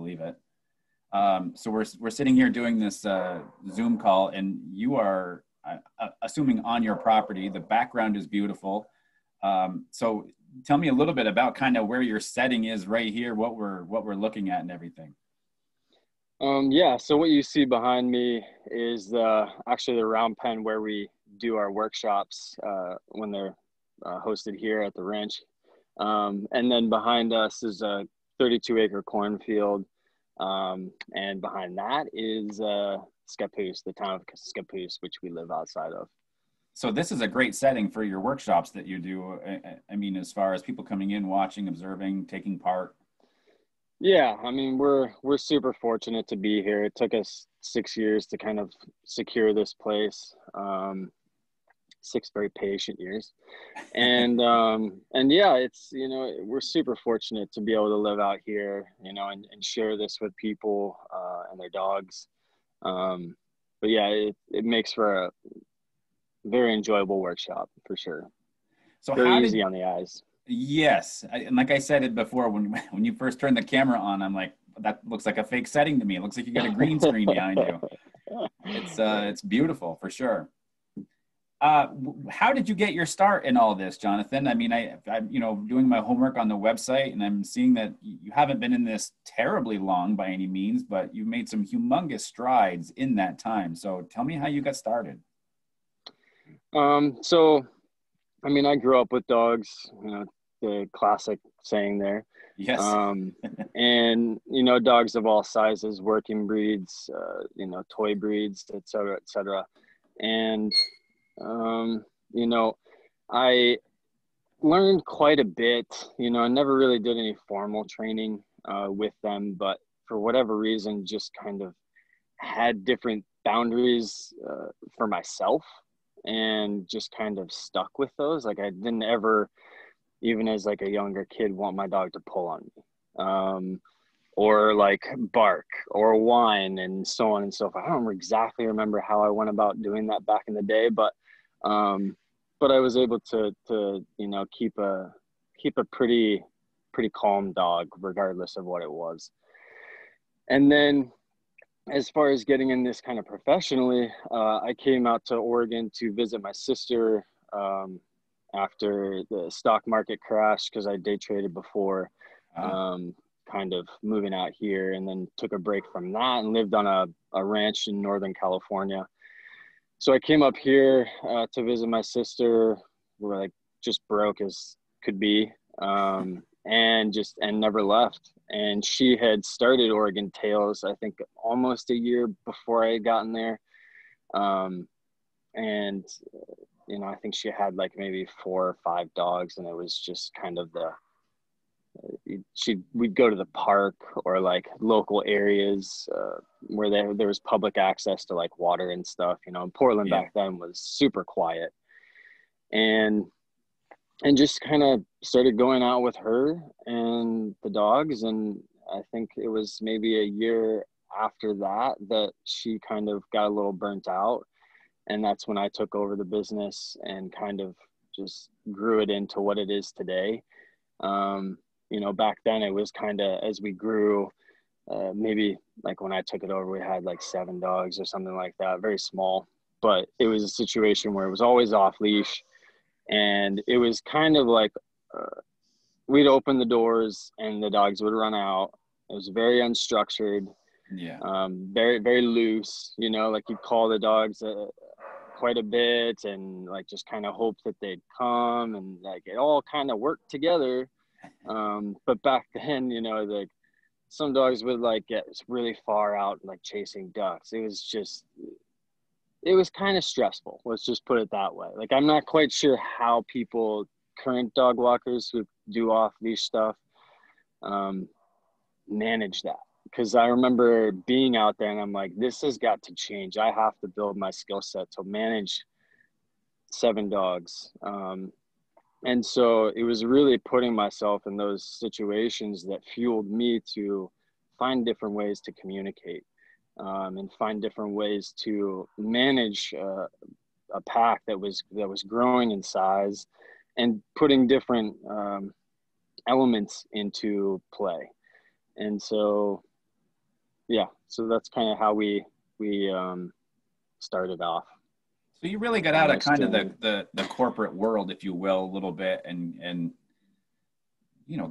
believe it. So we're sitting here doing this Zoom call, and you are assuming on your property. The background is beautiful. So tell me a little bit about kind of where your setting is right here, what we're looking at and everything. Yeah, so what you see behind me is actually the round pen where we do our workshops when they're hosted here at the ranch. And then behind us is a 32-acre cornfield. And behind that is Scappoose, the town of Scappoose, which we live outside of. So this is a great setting for your workshops that you do. I mean, as far as people coming in, watching, observing, taking part. Yeah, I mean, we're super fortunate to be here. It took us 6 years to kind of secure this place. 6 very patient years. And yeah, it's, we're super fortunate to be able to live out here, and share this with people and their dogs. But yeah, it makes for a very enjoyable workshop for sure. So very easy on the eyes. Yes. And like I said it before, when you first turned the camera on, I'm like, that looks like a fake setting to me. It looks like you got a green screen behind you. It's beautiful for sure. How did you get your start in all this, Jonathon? I mean, I'm doing my homework on the website, and I'm seeing that you haven't been in this terribly long by any means, but you've made some humongous strides in that time. So tell me how you got started. So, I mean, I grew up with dogs, the classic saying there. Yes. And, dogs of all sizes, working breeds, toy breeds, et cetera, et cetera. And, I learned quite a bit, I never really did any formal training with them, but for whatever reason, just kind of had different boundaries for myself and just kind of stuck with those. Like I didn't ever, even as like a younger kid, want my dog to pull on me or like bark or whine and so on and so forth. I don't exactly remember how I went about doing that back in the day, but I was able to keep a pretty calm dog regardless of what it was. And then as far as getting in this kind of professionally, I came out to Oregon to visit my sister after the stock market crash, because I day traded before, kind of moving out here, and then took a break from that and lived on a ranch in Northern California. So I came up here to visit my sister. We're like just broke as could be, and never left. And she had started Oregon Tails, I think almost a year before I had gotten there. And I think she had like maybe 4 or 5 dogs, and it was just kind of we'd go to the park or like local areas where there was public access to like water and stuff, and Portland back then was super quiet, and just kind of started going out with her and the dogs. And I think it was maybe a year after that she kind of got a little burnt out. And that's when I took over the business and kind of just grew it into what it is today. Back then it was kind of, as we grew, maybe like when I took it over, we had like 7 dogs or something like that, very small. But it was a situation where it was always off leash. And it was kind of like we'd open the doors and the dogs would run out. It was very unstructured. Yeah. Very, very loose, like you'd call the dogs quite a bit and like just kind of hope that they'd come, and like it all kind of worked together. But back then, like some dogs would like get really far out, like chasing ducks. It was kind of stressful. Let's just put it that way. Like, I'm not quite sure how current dog walkers who do off-leash stuff, manage that. Because I remember being out there and I'm like, this has got to change. I have to build my skill set to manage 7 dogs. And so it was really putting myself in those situations that fueled me to find different ways to communicate. And find different ways to manage a pack that was growing in size, and putting different elements into play. And so, yeah, so that's kind of how we started off. So you really got On out of our kind of journey. the corporate world, if you will, a little bit, and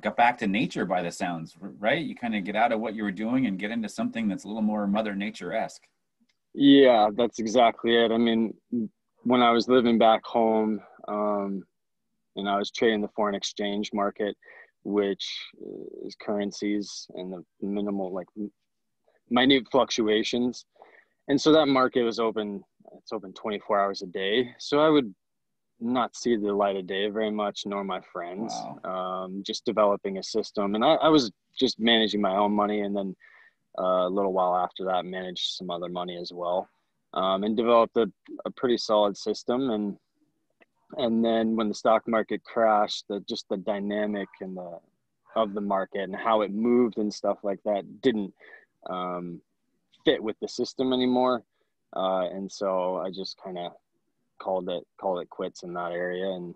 got back to nature by the sounds, right? You kind of get out of what you were doing and get into something that's a little more Mother Nature-esque. Yeah, that's exactly it. I mean, when I was living back home, and I was trading the foreign exchange market, which is currencies and the minimal, like minute fluctuations. And so that market was open, it's open 24 hours a day. So I would not see the light of day very much, nor my friends, Wow. just developing a system. And I was just managing my own money. And then a little while after that, managed some other money as well, and developed a pretty solid system. And then when the stock market crashed, just the dynamic and of the market and how it moved and stuff like that didn't um, fit with the system anymore. And so I just kind of called it quits in that area and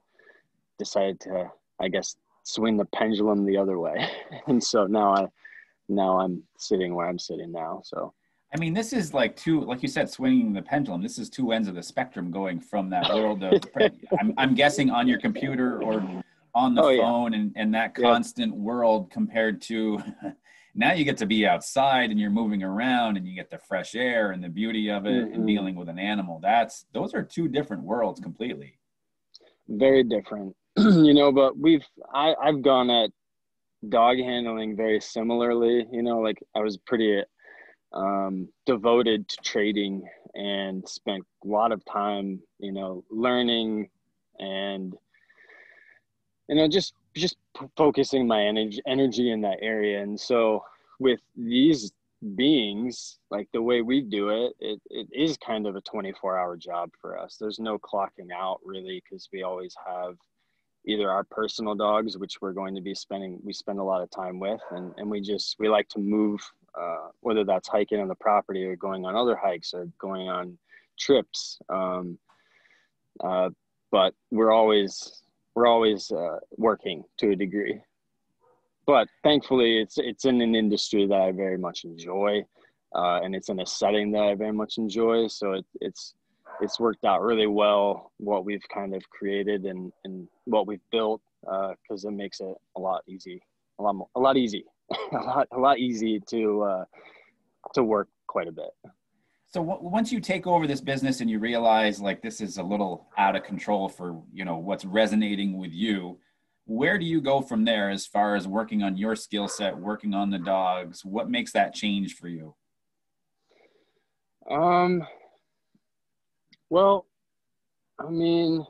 decided to, I guess, swing the pendulum the other way. And so now I'm sitting where I'm sitting now. So I mean, this is like like you said, swinging the pendulum. This is two ends of the spectrum going from that world of, I'm guessing on your computer or on the oh yeah, phone and that yep. constant world compared to now you get to be outside and you're moving around and you get the fresh air and the beauty of it and Mm-hmm. dealing with an animal. Those are two different worlds completely. Very different. But I've gone at dog handling very similarly. Like I was pretty devoted to trading and spent a lot of time, learning and just focusing my energy in that area. And so with these beings, like the way we do it is kind of a 24-hour job for us. There's no clocking out really, because we always have either our personal dogs, which we spend a lot of time with, and we like to move, whether that's hiking on the property or going on other hikes or going on trips. But we're always working to a degree. But thankfully, it's in an industry that I very much enjoy, and it's in a setting that I very much enjoy. So it's worked out really well what we've kind of created and what we've built, because it makes it a lot easy, a lot easy, a lot easy to work quite a bit. So once you take over this business and you realize like this is a little out of control for, what's resonating with you, where do you go from there as far as working on your skill set, working on the dogs? What makes that change for you? Um, well, I mean,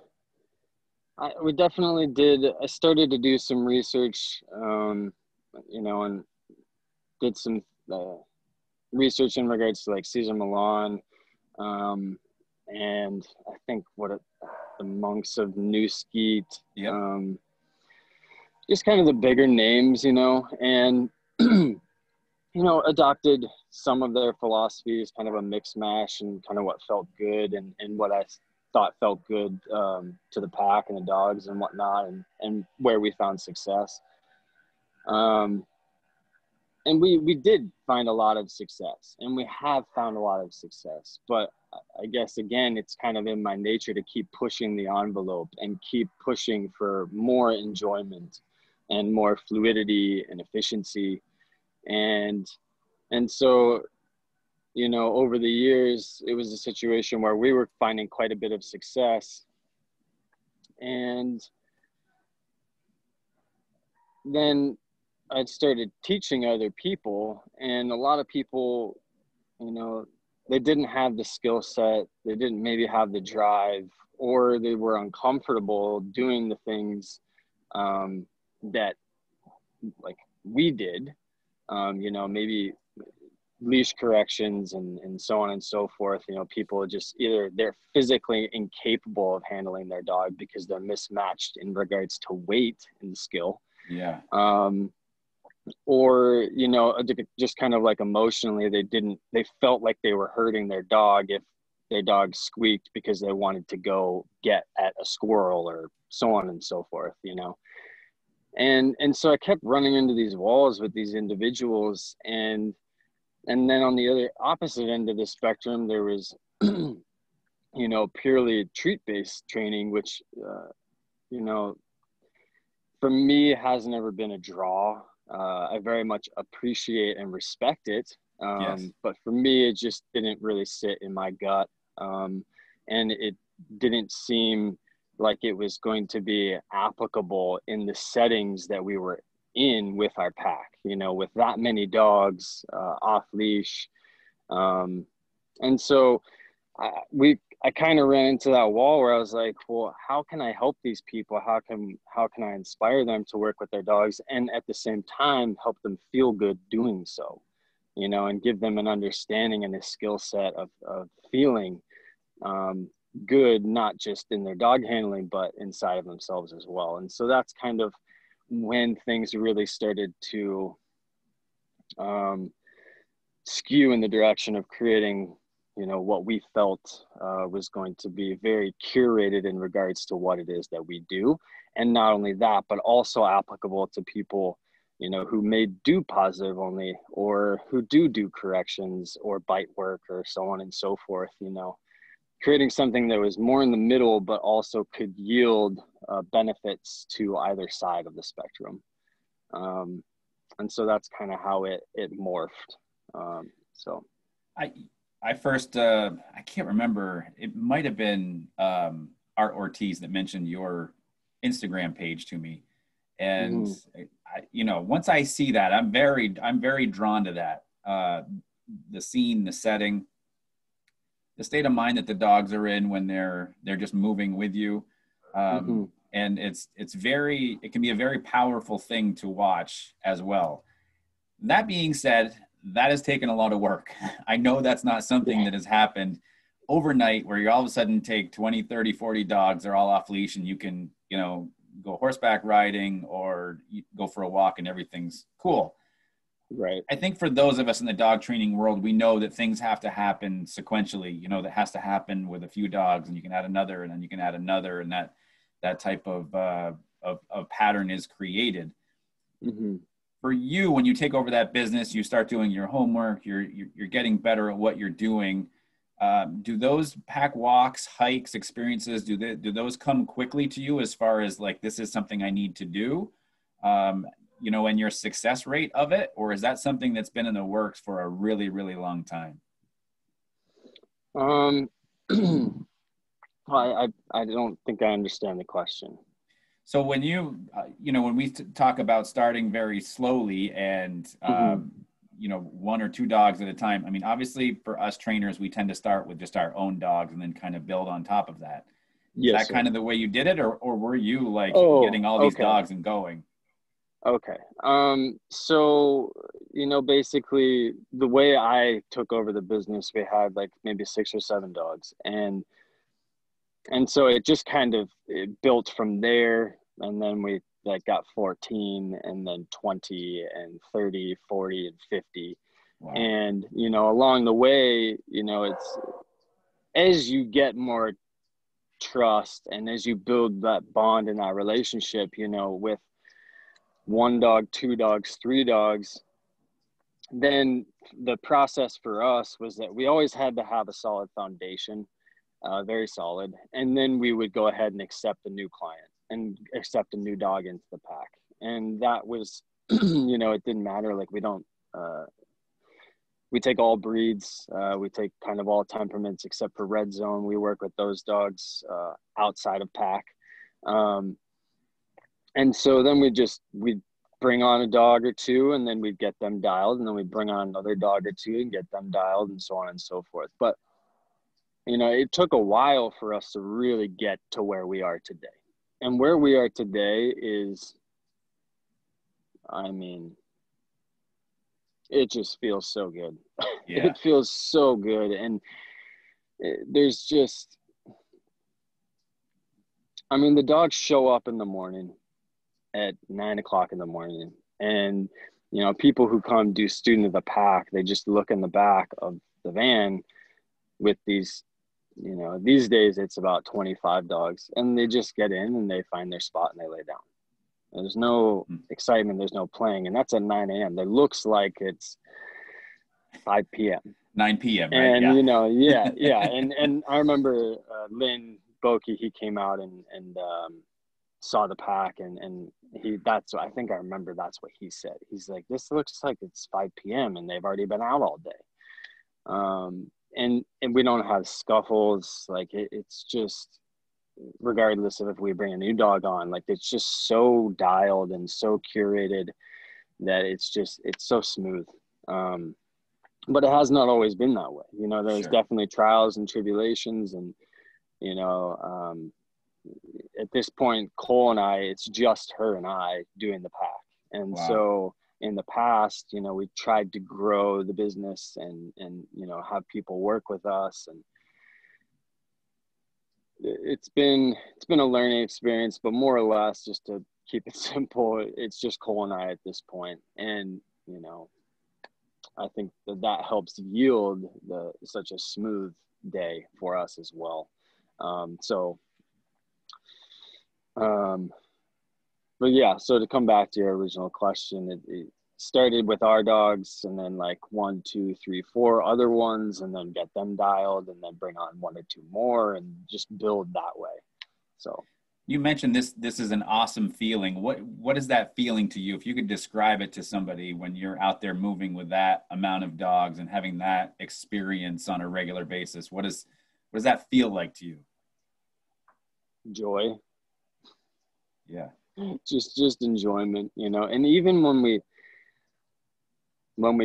we definitely did. I started to do some research, and did some uh, research in regards to like Caesar Milan, um, and I think the monks of New Skeet, Yep. um, just kind of the bigger names, and adopted some of their philosophies, kind of a mix mash, and kind of what felt good and what I thought felt good, to the pack and the dogs and whatnot, and where we found success. Um, and we did find a lot of success, and we have found a lot of success. But I guess, again, it's kind of in my nature to keep pushing the envelope and keep pushing for more enjoyment and more fluidity and efficiency. And and so, over the years, it was a situation where we were finding quite a bit of success. And then I started teaching other people, and a lot of people, you know, they didn't have the skill set, they didn't maybe have the drive, or they were uncomfortable doing the things, that like we did, maybe leash corrections and so on and so forth. People just either they're physically incapable of handling their dog because they're mismatched in regards to weight and skill, Yeah. um, or just kind of like emotionally they felt like they were hurting their dog if their dog squeaked because they wanted to go get at a squirrel or so on and so forth. And so I kept running into these walls with these individuals, and And then on the other opposite end of the spectrum, there was, you know, purely treat-based training, which, you know, for me has never been a draw. I very much appreciate and respect it. Yes. But for me, it just didn't really sit in my gut. And it didn't seem like it was going to be applicable in the settings that we were in with our pack, you know, with that many dogs off leash. And so I kind of ran into that wall where I was like, well, how can I help these people? How can I inspire them to work with their dogs and at the same time help them feel good doing so, you know, and give them an understanding and a skill set of feeling good, not just in their dog handling, but inside of themselves as well. And so that's kind of when things really started to skew in the direction of creating, you know, what we felt was going to be very curated in regards to what it is that we do. And not only that, but also applicable to people, you know, who may do positive only, or who do corrections or bite work or so on and so forth, you know, creating something that was more in the middle, but also could yield benefits to either side of the spectrum. And so that's kind of how it morphed. So I first, I can't remember. It might have been Art Ortiz that mentioned your Instagram page to me, and you know, once I see that, I'm very drawn to that. The scene, the setting, the state of mind that the dogs are in when they're just moving with you, and it can be a very powerful thing to watch as well. That being said, that has taken a lot of work. I know that's not something that has happened overnight where you all of a sudden take 20, 30, 40 dogs, they're all off leash and you can, you know, go horseback riding or go for a walk and everything's cool. Right. I think for those of us in the dog training world, we know that things have to happen sequentially. You know, that has to happen with a few dogs and you can add another and then you can add another and that type of pattern is created. For you, when you take over that business, you start doing your homework, you're getting better at what you're doing. Do those pack walks, hikes, experiences, do those come quickly to you as far as like, this is something I need to do, you know, and your success rate of it? Or is that something that's been in the works for a really, really long time? I don't think I understand the question. So when you, you know, when we talk about starting very slowly and, you know, one or two dogs at a time, I mean, obviously for us trainers, we tend to start with just our own dogs and then kind of build on top of that. Is that kind of the way you did it? Or were you like getting all these dogs and going? Okay. So, you know, basically the way I took over the business, we had like maybe 6 or 7 dogs. And so it just kind of built from there. And then we like got 14 and then 20 and 30, 40 and 50. Wow. And, you know, along the way, you know, it's as you get more trust and as you build that bond and that relationship, you know, with 1 dog, 2 dogs, 3 dogs, then the process for us was that we always had to have a solid foundation, very solid. And then we would go ahead and accept a new client and accept a new dog into the pack. And that was, you know, it didn't matter. Like we take all breeds. We take kind of all temperaments except for red zone. We work with those dogs outside of pack. And so then we'd bring on a dog or two and then we'd get them dialed, and then we'd bring on another dog or two and get them dialed, and so on and so forth. But, you know, it took a while for us to really get to where we are today. And where we are today is, I mean, it just feels so good. Yeah. It feels so good. And there's just, I mean, the dogs show up in the morning at 9 o'clock in the morning, and, you know, people who come do student of the pack, they just look in the back of the van with these, you know, these days it's about 25 dogs, and they just get in and they find their spot and they lay down. There's no excitement, there's no playing, and that's at 9 a.m. It looks like it's 5 p.m. 9 p.m. Right? And, Yeah. yeah. And I remember Lynn Boki, he came out and saw the pack, and I think I remember that's what he said. He's like, this looks like it's 5 p.m. and they've already been out all day. And we don't have scuffles. Like it's just, regardless of if we bring a new dog on, like it's just so dialed and so curated that it's so smooth. But it has not always been that way. There's Sure. definitely trials and tribulations, and at this point, Cole and I, it's just her and I doing the pack. And Wow. so in the past, we tried to grow the business and have people work with us, and it's been a learning experience. But more or less, just to keep it simple, it's just Cole and I at this point. And I think that helps yield such a smooth day for us as well. But yeah, so to come back to your original question, it started with our dogs, and then like 1, 2, 3, 4 other ones, and then get them dialed, and then bring on 1 or 2 more, and just build that way. So you mentioned this is an awesome feeling. What is that feeling to you? If you could describe it to somebody when you're out there moving with that amount of dogs and having that experience on a regular basis, what does that feel like to you? Joy. Yeah. Just enjoyment, and even when we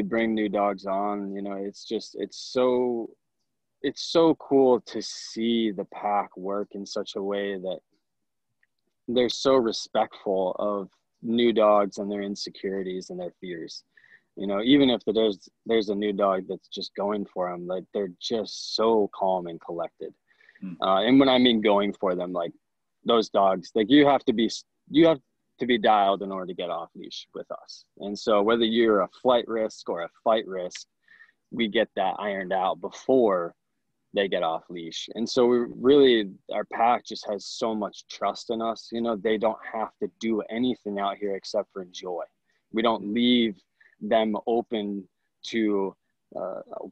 bring new dogs on, it's so cool to see the pack work in such a way that they're so respectful of new dogs and their insecurities and their fears. Even if there's a new dog that's just going for them, like they're just so calm and collected. And when I mean going for them, like those dogs, like you have to be dialed in order to get off leash with us. And so whether you're a flight risk or a fight risk, we get that ironed out before they get off leash. And so our pack just has so much trust in us. They don't have to do anything out here except for enjoy. We don't leave them open to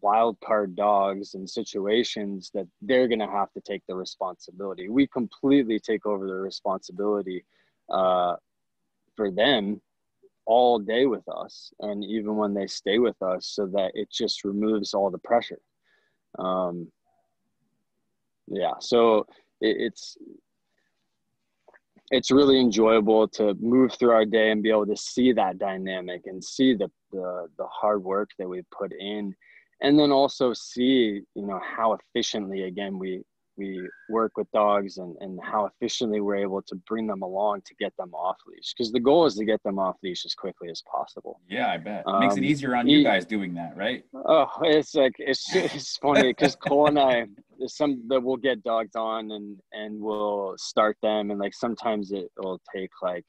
wild card dogs and situations that they're going to have to take the responsibility. We completely take over the responsibility for them all day with us, and even when they stay with us, so that it just removes all the pressure. So it's really enjoyable to move through our day and be able to see that dynamic and see the hard work that we put in, and then also see how efficiently, again, we work with dogs, and how efficiently we're able to bring them along to get them off leash, because the goal is to get them off leash as quickly as possible. Yeah, I bet. Makes it easier on you guys doing that, right? Oh, it's funny because Cole and I, that we'll get dogs on and we'll start them, and like sometimes it will take like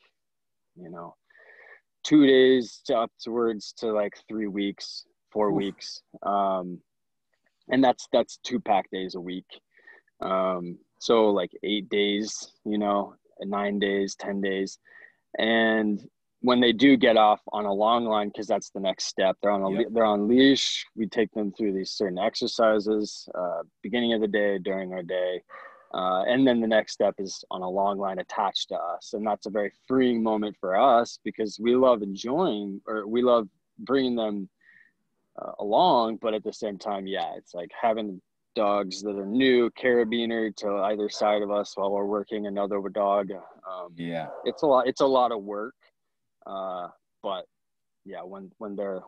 2 days to upwards to like 3 weeks, 4 weeks, and that's 2 pack days a week. So like 8 days, 9 days, 10 days. And when they do get off on a long line, because that's the next step, they're on leash. We take them through these certain exercises, beginning of the day, during our day. And then the next step is on a long line attached to us. And that's a very freeing moment for us, because we love bringing them along, but at the same time, it's like having dogs that are new carabiner to either side of us while we're working another dog. It's a lot of work, but yeah, when they're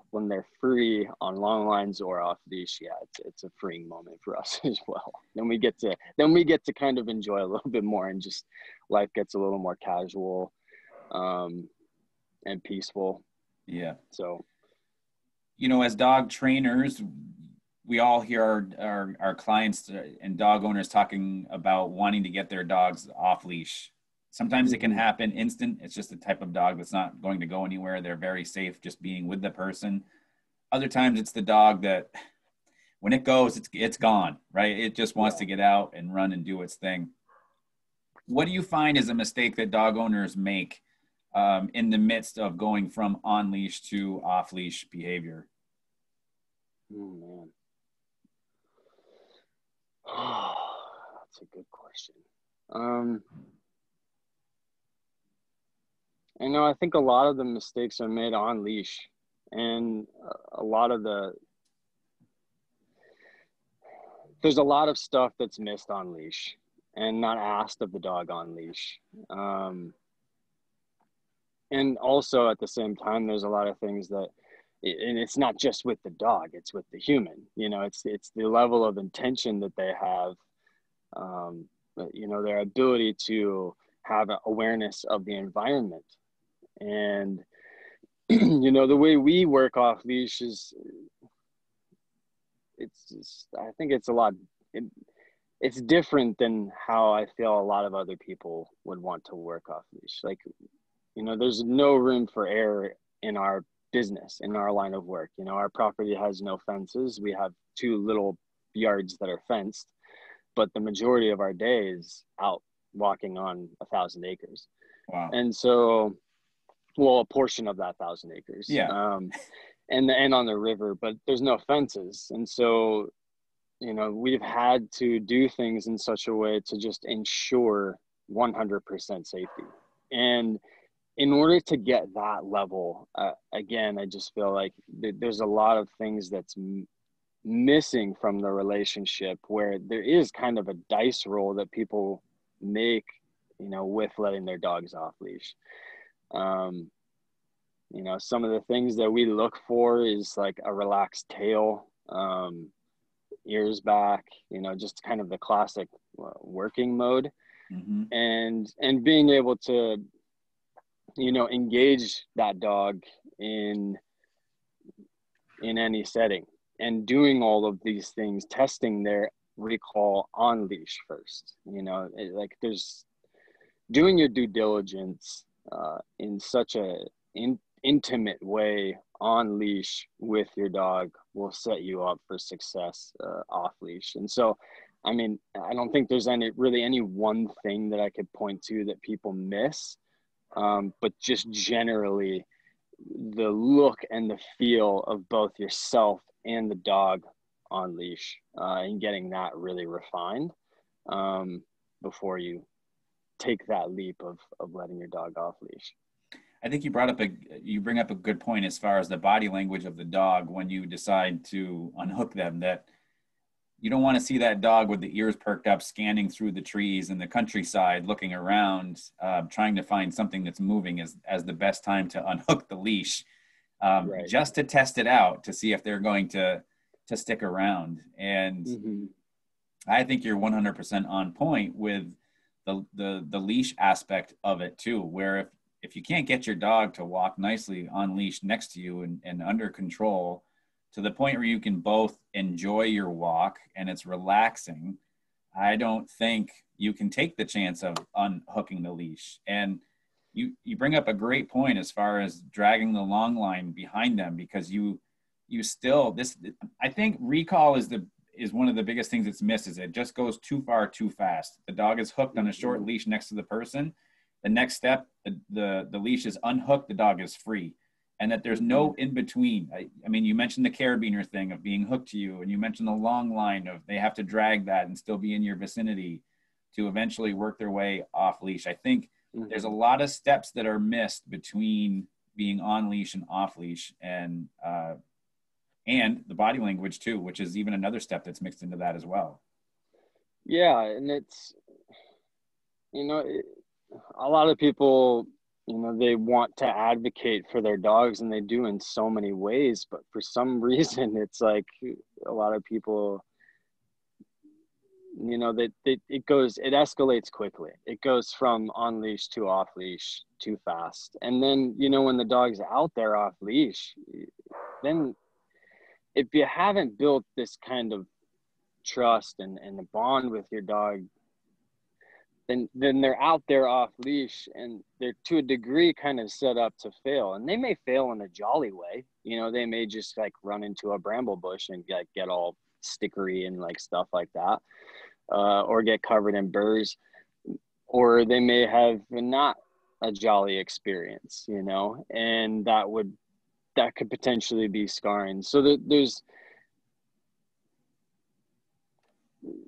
free on long lines or off leash, it's a freeing moment for us as well. Then we get to kind of enjoy a little bit more, and just life gets a little more casual and peaceful. So as dog trainers, we all hear our clients and dog owners talking about wanting to get their dogs off leash. Sometimes it can happen instant. It's just the type of dog that's not going to go anywhere. They're very safe just being with the person. Other times it's the dog that when it goes, it's gone, right? It just wants to get out and run and do its thing. What do you find is a mistake that dog owners make in the midst of going from on leash to off leash behavior? Oh man. Oh, that's a good question. I think a lot of the mistakes are made on leash, and a lot of there's a lot of stuff that's missed on leash and not asked of the dog on leash. And also at the same time, there's a lot of things that, and it's not just with the dog, it's with the human. It's the level of intention that they have, their ability to have an awareness of the environment. And, the way we work off leash is, I think it's it's different than how I feel a lot of other people would want to work off leash. Like, there's no room for error in our business, in our line of work. Our property has no fences. We have 2 little yards that are fenced, but the majority of our day is out walking on 1,000 acres. Wow. And so, well, a portion of that 1,000 acres. Yeah. And on the river, but there's no fences. And so, we've had to do things in such a way to just ensure 100% safety. And in order to get that level, again, I just feel like there's a lot of things that's missing from the relationship, where there is kind of a dice roll that people make, with letting their dogs off leash. Some of the things that we look for is like a relaxed tail, ears back, just kind of the classic working mode. Mm-hmm. And being able to, engage that dog in any setting, and doing all of these things, testing their recall on leash first. There's doing your due diligence in such a intimate way on leash with your dog will set you up for success off leash. And so, I don't think there's any one thing that I could point to that people miss, but just generally the look and the feel of both yourself and the dog on leash, and getting that really refined before you take that leap of letting your dog off leash. I think you bring up a good point as far as the body language of the dog when you decide to unhook them, that you don't want to see that dog with the ears perked up, scanning through the trees in the countryside, looking around, trying to find something that's moving as the best time to unhook the leash, right, just to test it out to see if they're going to stick around. And mm-hmm. I think you're 100% on point with the leash aspect of it too, where if you can't get your dog to walk nicely on leash next to you and under control to the point where you can both enjoy your walk and it's relaxing, I don't think you can take the chance of unhooking the leash. And you bring up a great point as far as dragging the long line behind them, because I think recall is one of the biggest things that's missed. Is it just goes too far too fast. The dog is hooked on a short leash next to the person. The next step, the leash is unhooked, the dog is free. And that there's no in between. I mean, you mentioned the carabiner thing of being hooked to you, and you mentioned the long line of they have to drag that and still be in your vicinity to eventually work their way off leash. I think there's a lot of steps that are missed between being on leash and off leash, and the body language too, which is even another step that's mixed into that as well. Yeah, and it's, a lot of people, they want to advocate for their dogs, and they do in so many ways, but for some reason it's like a lot of people, that it escalates quickly. It goes from on leash to off leash too fast. And then, when the dog's out there off leash, then if you haven't built this kind of trust and a bond with your dog, then they're out there off leash, and they're to a degree kind of set up to fail. And they may fail in a jolly way. They may just like run into a bramble bush and get all stickery and like stuff like that, or get covered in burrs, or they may have not a jolly experience, and that could potentially be scarring. So there's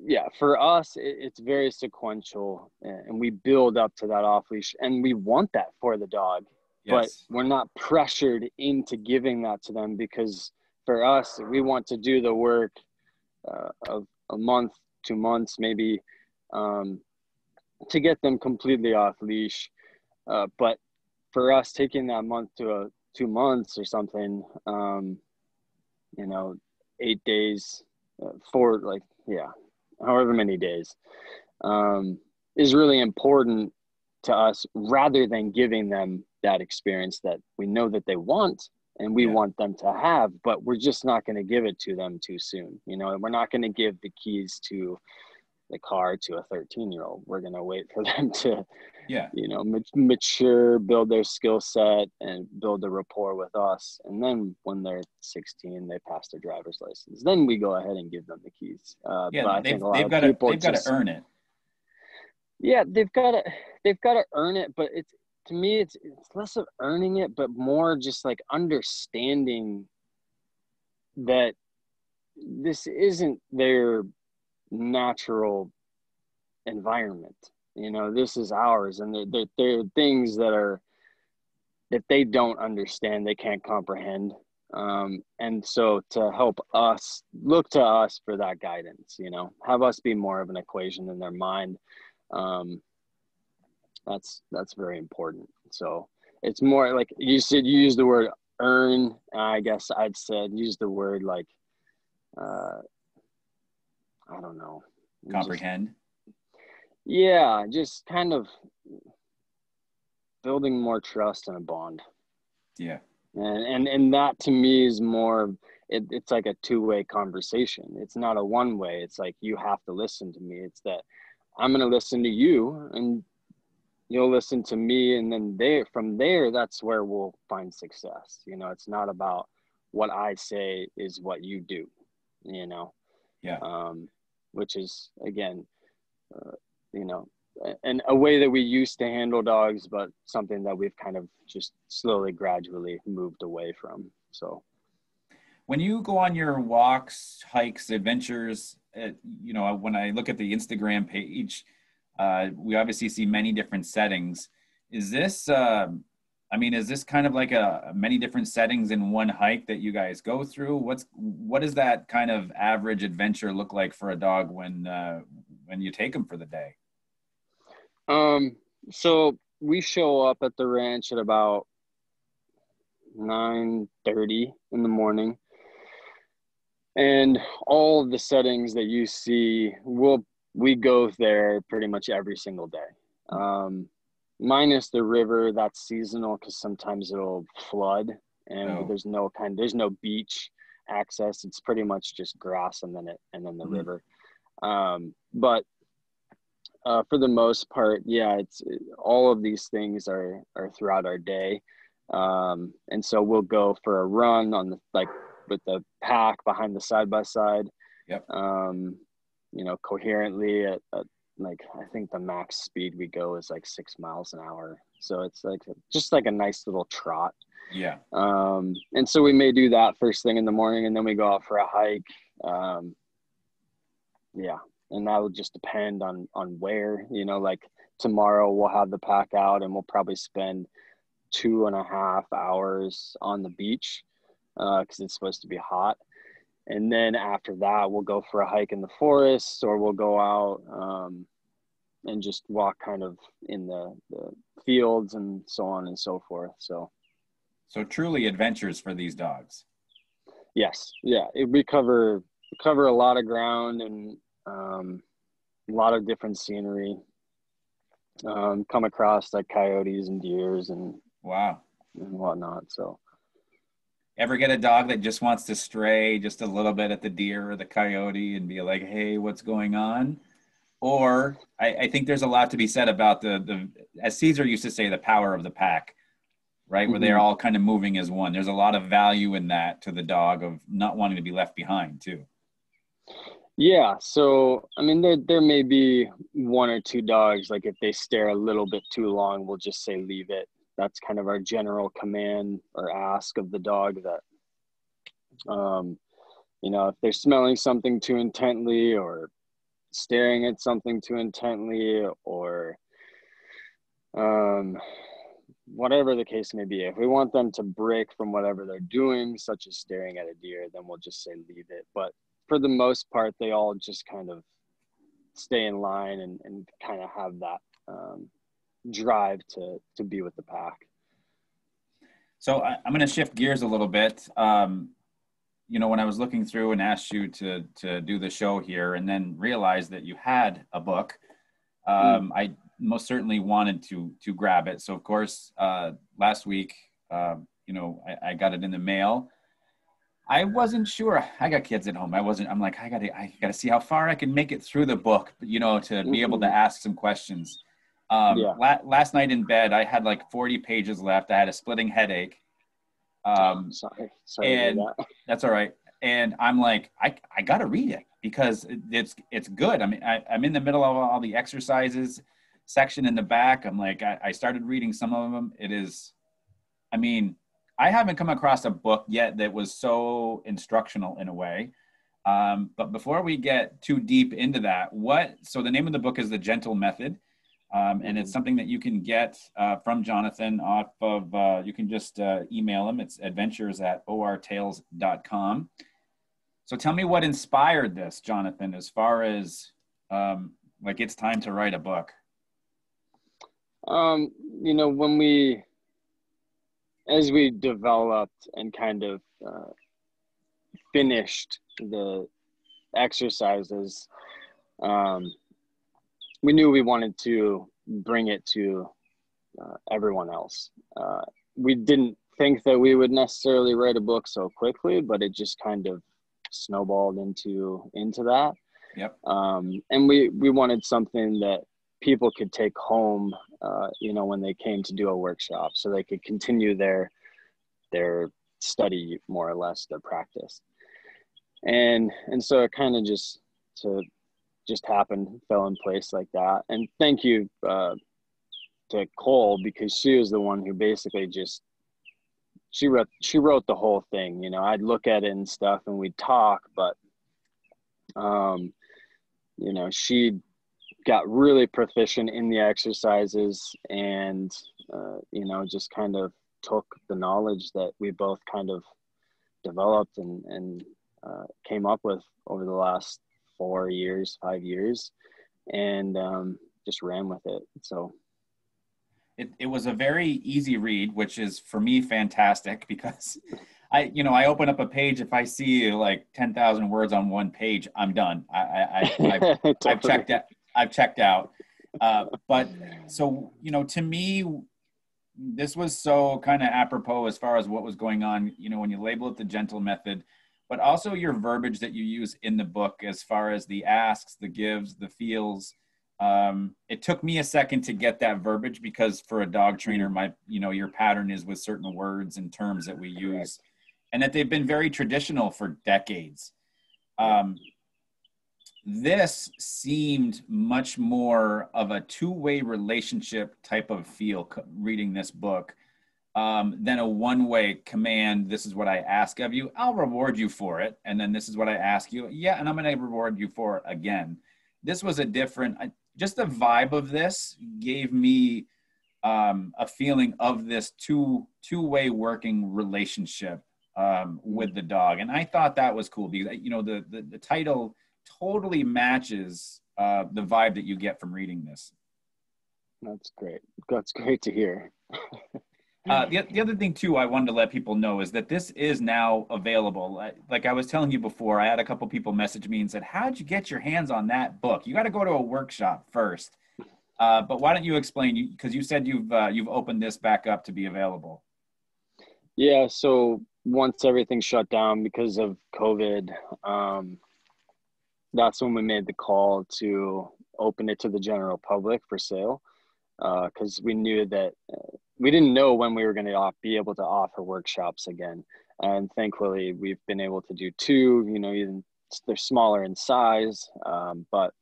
yeah, for us, it's very sequential, and we build up to that off leash, and we want that for the dog, but Yes. we're not pressured into giving that to them, because for us, we want to do the work of a month, 2 months, maybe, to get them completely off leash. But for us, taking that month to 2 months or something, 8 days, for like, yeah, however many days, is really important to us, rather than giving them that experience that we know that they want and we Yeah. want them to have, but we're just not going to give it to them too soon. We're not going to give the keys to the car to a 13-year-old. We're going to wait for them to, Yeah. mature, build their skill set, and build a rapport with us. And then when they're 16, they pass their driver's license. Then we go ahead and give them the keys. Yeah. But I think a lot of people they've got to just, earn it. yeah, they've got to earn it. But to me, it's less of earning it, but more just like understanding that this isn't their natural environment. This is ours, and there are things that they don't understand, they can't comprehend, and so to help us, look to us for that guidance, have us be more of an equation in their mind. That's very important. So it's more like you said, you use the word earn. I guess I'd said use the word like, I don't know, Comprehend. just kind of building more trust and a bond. Yeah. And that to me is more, it's like a two-way conversation. It's not a one-way. It's like, you have to listen to me. It's that I'm going to listen to you and you'll listen to me. And then from there, that's where we'll find success. It's not about what I say is what you do, Yeah. which is, again, and a way that we used to handle dogs, but something that we've kind of just slowly, gradually moved away from. So When you go on your walks, hikes, adventures, when I look at the Instagram page, we obviously see many different settings. Is this, is this kind of like a many different settings in one hike that you guys go through? What does that kind of average adventure look like for a dog when you take them for the day? So we show up at the ranch at about 9:30 in the morning, and all of the settings that you see, we go there pretty much every single day. Minus the river, that's seasonal because sometimes it'll flood, and there's no beach access. It's pretty much just grass and then the river. But for the most part, yeah, all of these things are throughout our day. And so we'll go for a run with the pack behind the side-by-side. Yep. Coherently at like, I think the max speed we go is like 6 miles an hour. So it's like just like a nice little trot. Yeah. And so we may do that first thing in the morning, and then we go out for a hike. Yeah. And that will just depend on where, like tomorrow we'll have the pack out and we'll probably spend 2.5 hours on the beach, because it's supposed to be hot. And then after that, we'll go for a hike in the forest, or we'll go out and just walk kind of in the fields and so on and so forth. So truly adventures for these dogs. Yes. Yeah. We cover a lot of ground, and a lot of different scenery. Come across like coyotes and deers and wow and whatnot. So ever get a dog that just wants to stray just a little bit at the deer or the coyote and be like, hey, what's going on? Or I think there's a lot to be said about the as Czinder used to say, the power of the pack, right? Where they're all kind of moving as one. There's a lot of value in that to the dog of not wanting to be left behind too. Yeah. So, there may be one or two dogs, like if they stare a little bit too long, we'll just say, leave it. That's kind of our general command or ask of the dog, that, if they're smelling something too intently, or staring at something too intently, or whatever the case may be. If we want them to break from whatever they're doing, such as staring at a deer, then we'll just say leave it. But for the most part, they all just kind of stay in line and kind of have that drive to be with the pack. So I'm going to shift gears a little bit. You know, when I was looking through and asked you to do the show here, and then realized that you had a book, I most certainly wanted to grab it. So of course, last week, you know, I got it in the mail. I wasn't sure. I got kids at home. I'm like, I gotta see how far I can make it through the book, you know, to be able to ask some questions. Last night in bed, I had like 40 pages left. I had a splitting headache. Sorry and that's all right. And I'm like, I got to read it because it's good. I mean, I'm in the middle of all the exercises section in the back. I'm like, I started reading some of them. It is, I mean, I haven't come across a book yet that was so instructional in a way. But before we get too deep into that, so the name of the book is The Gentle Method. And it's something that you can get from Jonathon off of, you can just email him. It's adventures@ortales.com. So tell me what inspired this, Jonathon, as far as like it's time to write a book. You know, as we developed and kind of finished the exercises, we knew we wanted to bring it to everyone else. We didn't think that we would necessarily write a book so quickly, but it just kind of snowballed into that. Yep. And we wanted something that people could take home, you know, when they came to do a workshop, so they could continue their study, more or less, their practice. And so it kind of just happened, fell in place like that. And thank you to Cole, because she was the one who basically she wrote the whole thing. You know, I'd look at it and stuff and we'd talk, but you know, she got really proficient in the exercises, and you know, just kind of took the knowledge that we both kind of developed and came up with over the last 5 years, and just ran with it. So it was a very easy read, which is for me fantastic, because I open up a page, if I see like 10,000 words on one page, I'm done. I've checked out. But so, you know, to me, this was so kind of apropos as far as what was going on, you know, when you label it The Gentle Method, but also your verbiage that you use in the book as far as the asks, the gives, the feels. It took me a second to get that verbiage, because for a dog trainer, your pattern is with certain words and terms that we use, and that they've been very traditional for decades. This seemed much more of a two-way relationship type of feel reading this book than a one-way command. This is what I ask of you. I'll reward you for it. And then this is what I ask you. Yeah, and I'm going to reward you for it again. This was a different, just the vibe of this gave me a feeling of this two-way working relationship with the dog. And I thought that was cool, because, you know, the title totally matches the vibe that you get from reading this. That's great. That's great to hear. The other thing too, I wanted to let people know is that this is now available. Like I was telling you before, I had a couple people message me and said, how'd you get your hands on that book? You got to go to a workshop first. But why don't you explain, because you said you've opened this back up to be available. Yeah. So once everything shut down because of COVID, that's when we made the call to open it to the general public for sale, because we knew that we didn't know when we were going to be able to offer workshops again. And thankfully, we've been able to do 2, you know, even they're smaller in size, but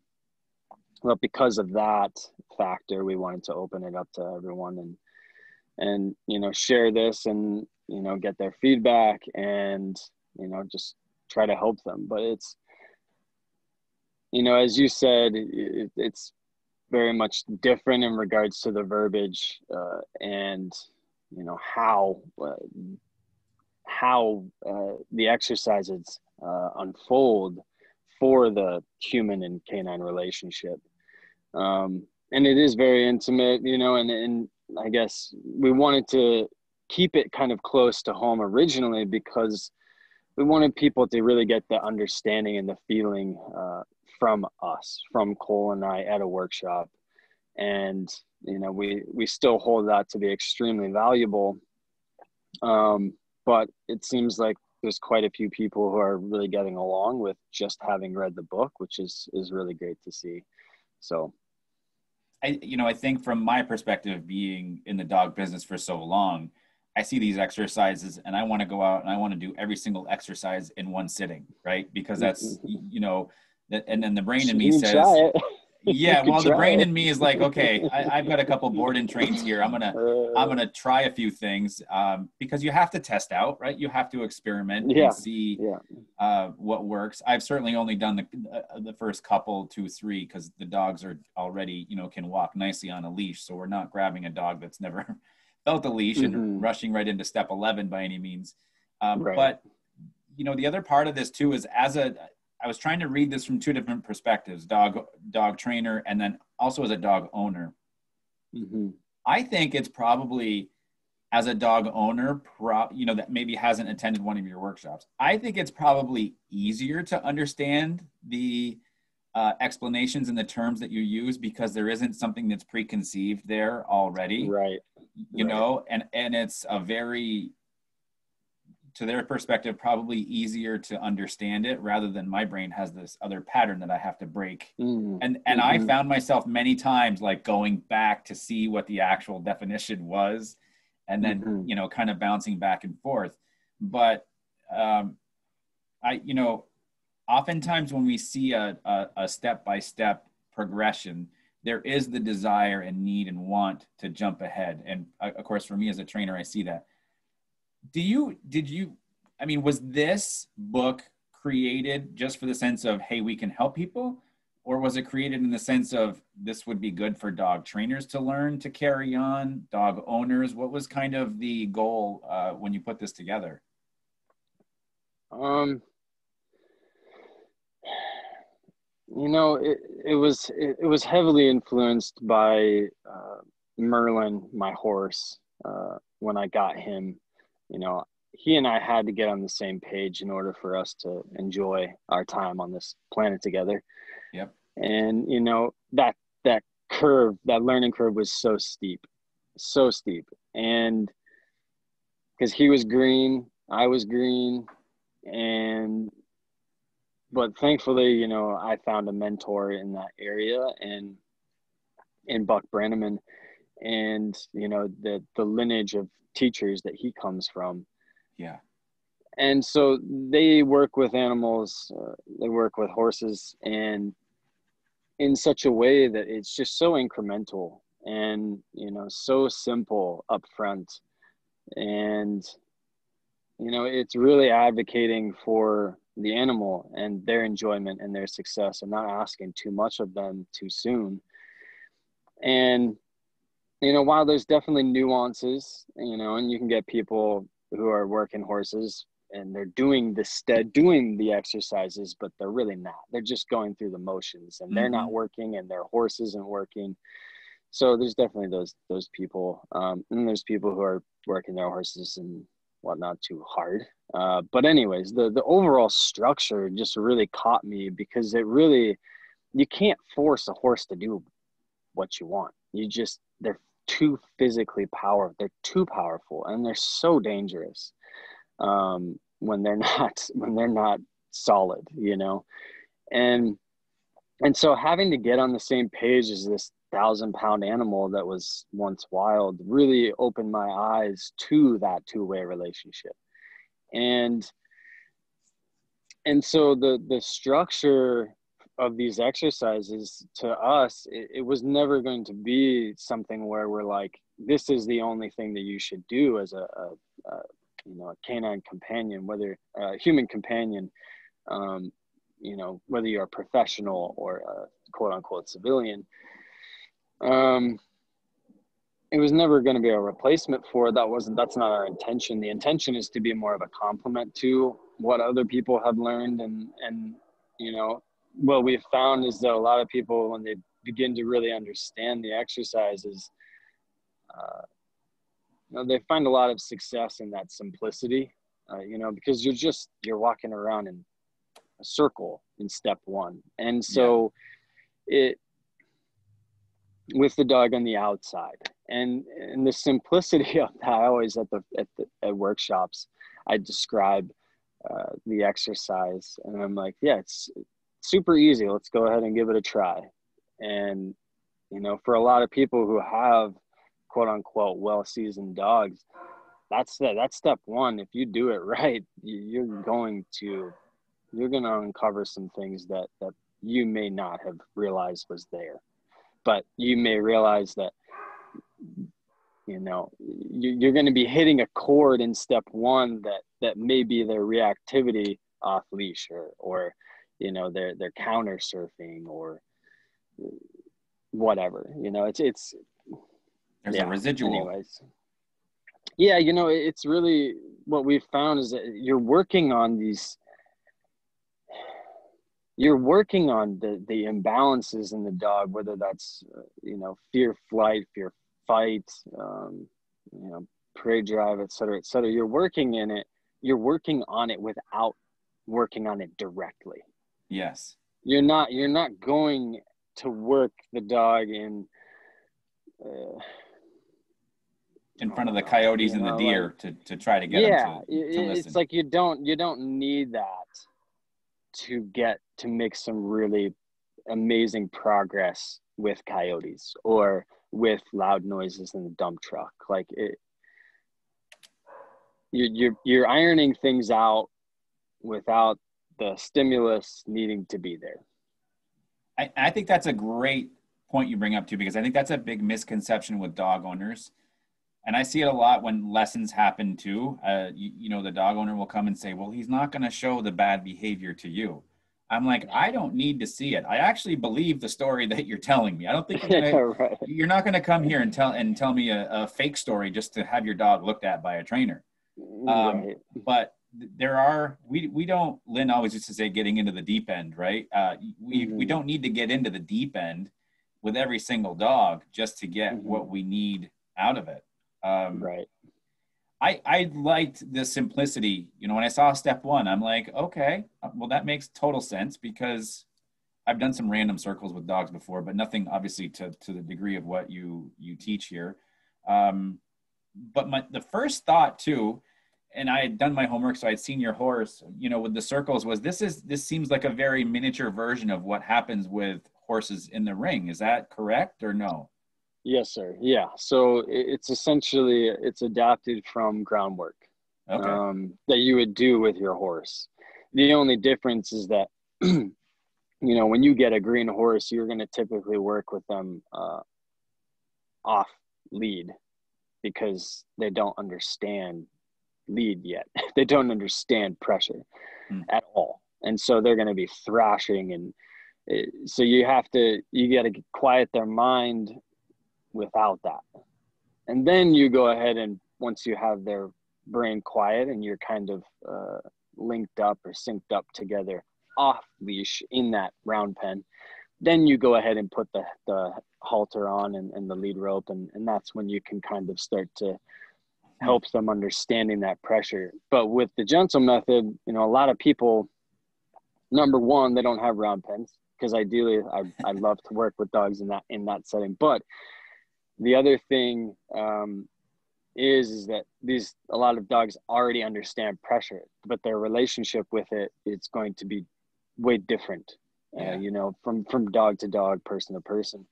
because of that factor, we wanted to open it up to everyone and you know, share this and, you know, get their feedback and, you know, just try to help them. But it's, as you said, it's very much different in regards to the verbiage, and how the exercises unfold for the human and canine relationship. And it is very intimate, and I guess we wanted to keep it kind of close to home originally because we wanted people to really get the understanding and the feeling from us, from Cole and I at a workshop. And, we still hold that to be extremely valuable. But it seems like there's quite a few people who are really getting along with just having read the book, which is really great to see. So I think from my perspective, being in the dog business for so long, I see these exercises and I want to go out and I want to do every single exercise in one sitting, right? Because that's, and then the brain in me says, yeah, well, the brain in me is like, okay, I've got a couple board and trains here. I'm gonna try a few things because you have to test out, right? You have to experiment and see what works. I've certainly only done the first couple, 2, 3, because the dogs are already, can walk nicely on a leash. So we're not grabbing a dog that's never felt a leash and rushing right into step 11 by any means. But the other part of this too is I was trying to read this from 2 different perspectives, dog trainer, and then also as a dog owner. I think it's probably, as a dog owner, that maybe hasn't attended one of your workshops, I think it's probably easier to understand the explanations and the terms that you use because there isn't something that's preconceived there already. Right. And it's a very, to their perspective, probably easier to understand it rather than my brain has this other pattern that I have to break. And I found myself many times like going back to see what the actual definition was and then, kind of bouncing back and forth. But oftentimes when we see a step-by-step progression, there is the desire and need and want to jump ahead. And of course, for me as a trainer, I see that. Was this book created just for the sense of, hey, we can help people? Or was it created in the sense of this would be good for dog trainers to learn to carry on, dog owners? What was kind of the goal when you put this together? It was heavily influenced by Merlin, my horse. When I got him, he and I had to get on the same page in order for us to enjoy our time on this planet together. Yep. And, that curve, that learning curve was so steep. And because he was green, I was green. But thankfully, I found a mentor in that area and in Buck Brannaman and, the lineage of teachers that he comes from. Yeah. And so they work with animals, they work with horses, and in such a way that it's just so incremental and, so simple up front. And, it's really advocating for the animal and their enjoyment and their success and not asking too much of them too soon. And, while there's definitely nuances, and you can get people who are working horses and they're doing the exercises, but they're really not. They're just going through the motions and they're not working and their horse isn't working. So there's definitely those people. And there's people who are working their horses and whatnot too hard. But anyways, the overall structure just really caught me because you can't force a horse to do what you want. They're too physically powerful. They're too powerful and they're so dangerous when they're not solid, and so having to get on the same page as this 1,000-pound animal that was once wild really opened my eyes to that two-way relationship. And so the structure of these exercises to us, it was never going to be something where we're like, this is the only thing that you should do as a canine companion, whether a human companion. you know, whether you're a professional or a quote unquote civilian. It was never going to be a replacement for it. That's not our intention. The intention is to be more of a complement to what other people have learned. And, you know, what we've found is that a lot of people, when they begin to really understand the exercises, you know, they find a lot of success in that simplicity, you know, because you're walking around in a circle in step one. And so with the dog on the outside and the simplicity of that, I always at workshops, I describe the exercise and I'm like, yeah, it's super easy. Let's go ahead and give it a try. And, you know, for a lot of people who have quote unquote well-seasoned dogs, that's step one. If you do it right, you're going to uncover some things that you may not have realized was there, but you may realize that, you know, you're going to be hitting a chord in step one that may be their reactivity off leash or you know, their counter surfing or whatever, you know, it's there's a residual. Anyways, yeah, you know, it's really what we've found is that you're working on the imbalances in the dog, whether that's, you know, fear, flight, fear, fight, you know, prey drive, et cetera, et cetera. You're working on it without working on it directly. Yes. You're not going to work the dog in front of the coyotes and the deer, like, to try to get them to listen. It's like you don't need that to make some really amazing progress with coyotes or with loud noises in the dump truck. Like you're ironing things out without the stimulus needing to be there. I think that's a great point you bring up too, because I think that's a big misconception with dog owners. And I see it a lot when lessons happen too. You know, the dog owner will come and say, well, he's not going to show the bad behavior to you. I'm like, I don't need to see it. I actually believe the story that you're telling me. I don't think you're not going to come here and tell me a fake story just to have your dog looked at by a trainer. Right. But we don't, Lynn always used to say getting into the deep end, right? We don't need to get into the deep end with every single dog just to get what we need out of it. Right. I liked the simplicity. You know, when I saw step one, I'm like, okay, well, that makes total sense, because I've done some random circles with dogs before, but nothing obviously to the degree of what you teach here. But the first thought too, and I had done my homework, so I'd seen your horse, you know, with the circles, was this seems like a very miniature version of what happens with horses in the ring. Is that correct or no? Yes, sir. Yeah. So it's essentially, it's adapted from groundwork that you would do with your horse. The only difference is that, you know, when you get a green horse, you're going to typically work with them off lead, because they don't understand lead yet. They don't understand pressure at all. And so they're going to be thrashing. And so you got to quiet their mind without that. And then you go ahead, and once you have their brain quiet and you're kind of linked up or synced up together off leash in that round pen, then you go ahead and put the halter on and the lead rope. And that's when you can kind of start to help them understanding that pressure. But with the gentle method, you know, a lot of people, number one, they don't have round pens, because ideally I love to work with dogs in that setting. But the other thing is that a lot of dogs already understand pressure, but their relationship with it's going to be way different, you know, from dog to dog, person to person.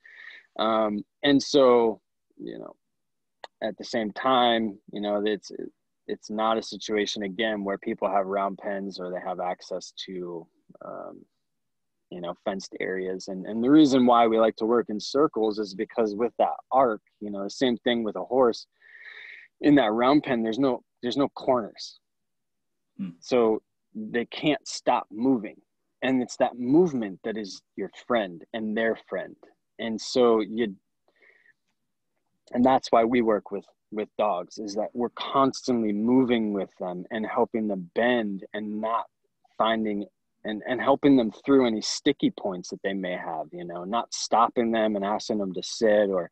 And so, you know, at the same time, you know, it's not a situation, again, where people have round pens or they have access to, you know, fenced areas. And the reason why we like to work in circles is because with that arc, you know, the same thing with a horse, in that round pen, there's no corners. So they can't stop moving. And it's that movement that is your friend and their friend. And so and that's why we work with dogs, is that we're constantly moving with them and helping them bend and not finding and helping them through any sticky points that they may have, you know, not stopping them and asking them to sit or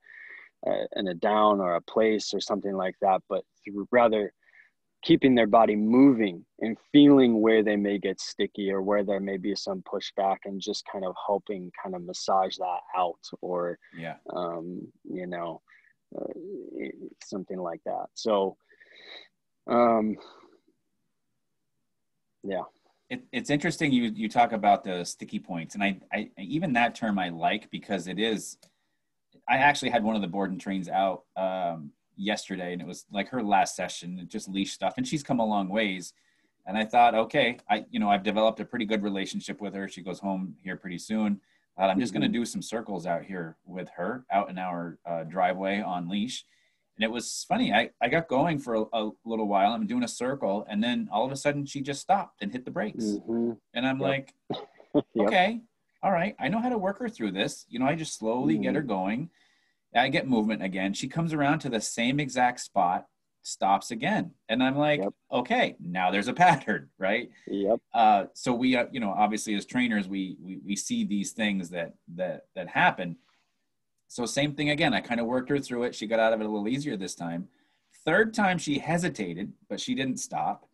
in a down or a place or something like that, but rather keeping their body moving and feeling where they may get sticky or where there may be some pushback, and just kind of helping kind of massage that out, or, you know, something like that. So, yeah. It's interesting you talk about the sticky points, and I even that term I like, because it is. I actually had one of the board and trains out yesterday, and it was like her last session, just leash stuff, and she's come a long ways. And I thought, okay, I've developed a pretty good relationship with her. She goes home here pretty soon. I'm just going to do some circles out here with her out in our driveway on leash. And it was funny. I got going for a little while. I'm doing a circle, and then all of a sudden she just stopped and hit the brakes. Mm-hmm. And I'm like, okay, all right. I know how to work her through this. You know, I just slowly get her going. I get movement again. She comes around to the same exact spot, stops again. And I'm like, okay, now there's a pattern, right? So we, obviously as trainers, we see these things that happen. So same thing again. I kind of worked her through it. She got out of it a little easier this time. Third time she hesitated, but she didn't stop.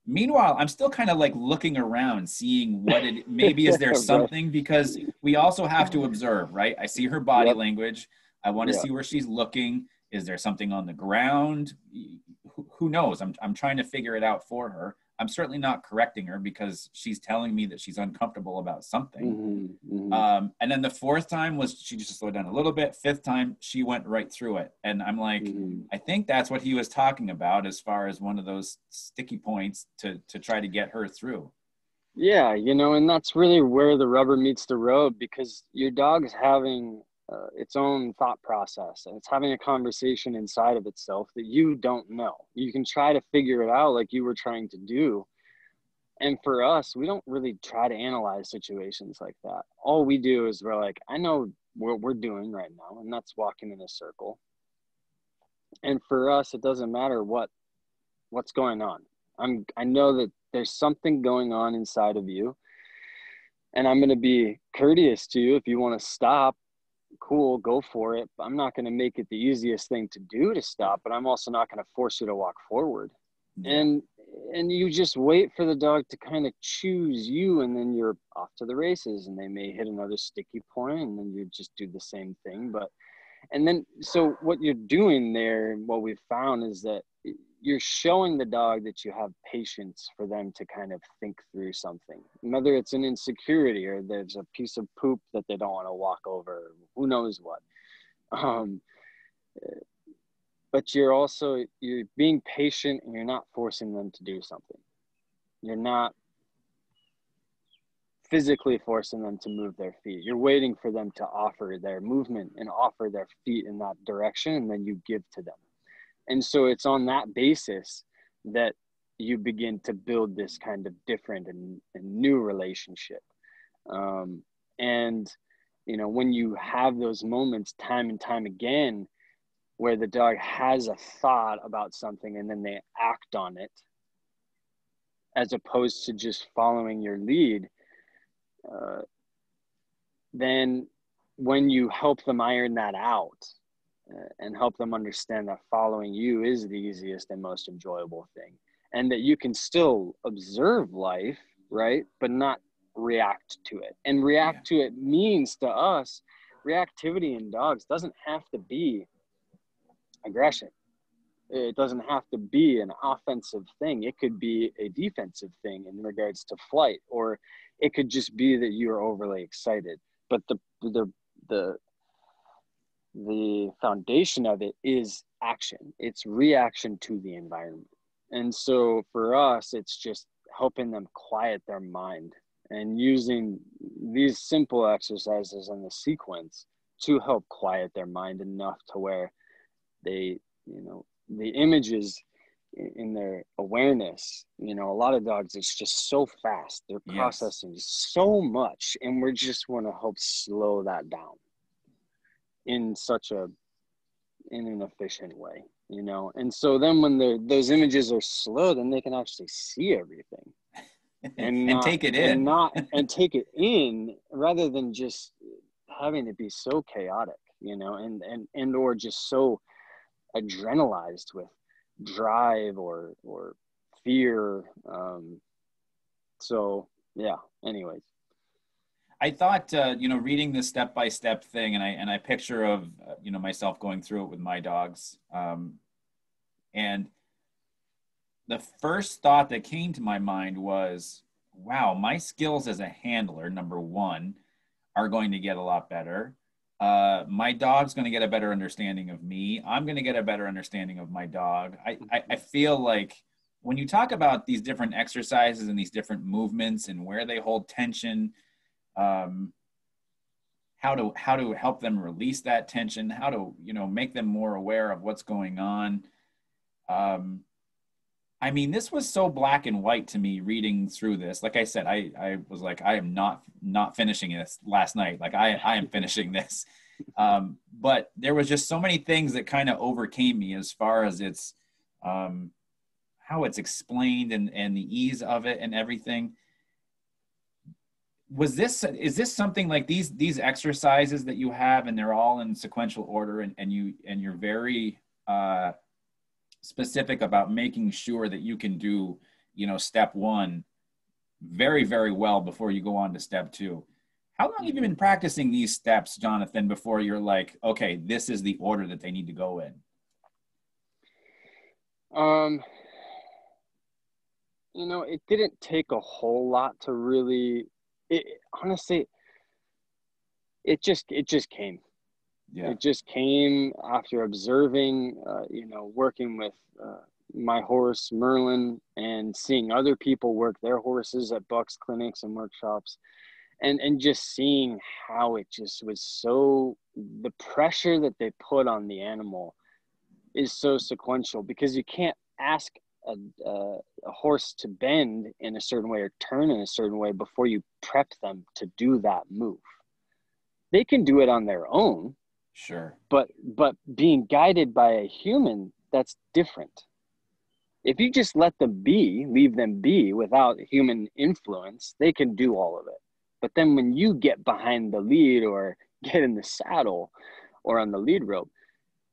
Meanwhile, I'm still kind of like looking around, seeing what it maybe is there something, because we also have to observe, right? I see her body language. I want to see where she's looking. Is there something on the ground? Who knows? I'm trying to figure it out for her. I'm certainly not correcting her, because she's telling me that she's uncomfortable about something. And then the fourth time was she just slowed down a little bit. Fifth time, she went right through it. And I'm like, I think that's what he was talking about, as far as one of those sticky points to try to get her through. Yeah, and that's really where the rubber meets the road, because your dog's having its own thought process, and it's having a conversation inside of itself that you don't know. You can try to figure it out like you were trying to do. And for us, we don't really try to analyze situations like that. All we do is we're like, I know what we're doing right now, and that's walking in a circle. And for us, it doesn't matter what's going on. I know that there's something going on inside of you, and I'm going to be courteous to you. If you want to stop, cool, go for it. But I'm not going to make it the easiest thing to do to stop, but I'm also not going to force you to walk forward. And you just wait for the dog to kind of choose you, and then you're off to the races, and they may hit another sticky point, and then you just do the same thing. So what you're doing there, what we've found, is that you're showing the dog that you have patience for them to kind of think through something, whether it's an insecurity or there's a piece of poop that they don't want to walk over, who knows what. But you're being patient, and you're not forcing them to do something. You're not physically forcing them to move their feet. You're waiting for them to offer their movement and offer their feet in that direction, and then you give to them. And so it's on that basis that you begin to build this kind of different and new relationship. And, when you have those moments time and time again, where the dog has a thought about something and then they act on it, as opposed to just following your lead, then when you help them iron that out, and help them understand that following you is the easiest and most enjoyable thing, and that you can still observe life, right, but not react to it. And react to it means, to us, reactivity in dogs doesn't have to be aggression. It doesn't have to be an offensive thing. It could be a defensive thing in regards to flight, or it could just be that you're overly excited. But the foundation of it is action. It's reaction to the environment. And so for us, it's just helping them quiet their mind, and using these simple exercises in the sequence to help quiet their mind enough to where they, the images in their awareness. You know, a lot of dogs, it's just so fast. They're Yes. processing so much, and we just want to help slow that down in an efficient way, you know. And so then when those images are slow, then they can actually see everything and and take it in. And take it in, rather than just having it be so chaotic, you know, and or just so adrenalized with drive or fear. So yeah, anyways. I thought, reading this step-by-step thing, and I picture of, myself going through it with my dogs. And the first thought that came to my mind was, wow, my skills as a handler, number one, are going to get a lot better. My dog's going to get a better understanding of me. I'm going to get a better understanding of my dog. I feel like when you talk about these different exercises and these different movements and where they hold tension, how to help them release that tension, how to, make them more aware of what's going on. I mean, this was so black and white to me reading through this. Like I said, I was like, I am not finishing this last night. Like I am finishing this. But there was just so many things that kind of overcame me as far as its, how it's explained and the ease of it and everything. Is this something like these exercises that you have, and they're all in sequential order, and you're very, specific about making sure that you can do, step one very, very well before you go on to step two. How long have you been practicing these steps, Jonathon, before you're like, okay, this is the order that they need to go in? It didn't take a whole lot to really, honestly, it just came. Yeah. It just came after observing, working with my horse, Merlin, and seeing other people work their horses at Buck's clinics and workshops, and just seeing how it just was so, the pressure that they put on the animal is so sequential, because you can't ask a horse to bend in a certain way or turn in a certain way before you prep them to do that move. They can do it on their own. Sure. But being guided by a human, that's different. If you just let them leave them be without human influence, they can do all of it. But then when you get behind the lead or get in the saddle or on the lead rope,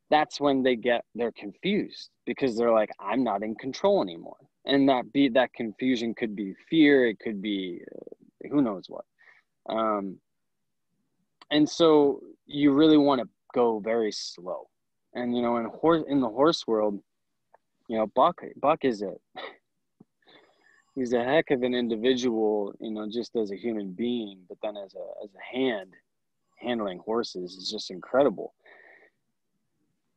that's when they're confused, because they're like, I'm not in control anymore. And that confusion could be fear. It could be who knows what. And so you really want to go very slow. And, in the horse world, Buck is he's a heck of an individual, just as a human being, but then as a handling horses is just incredible.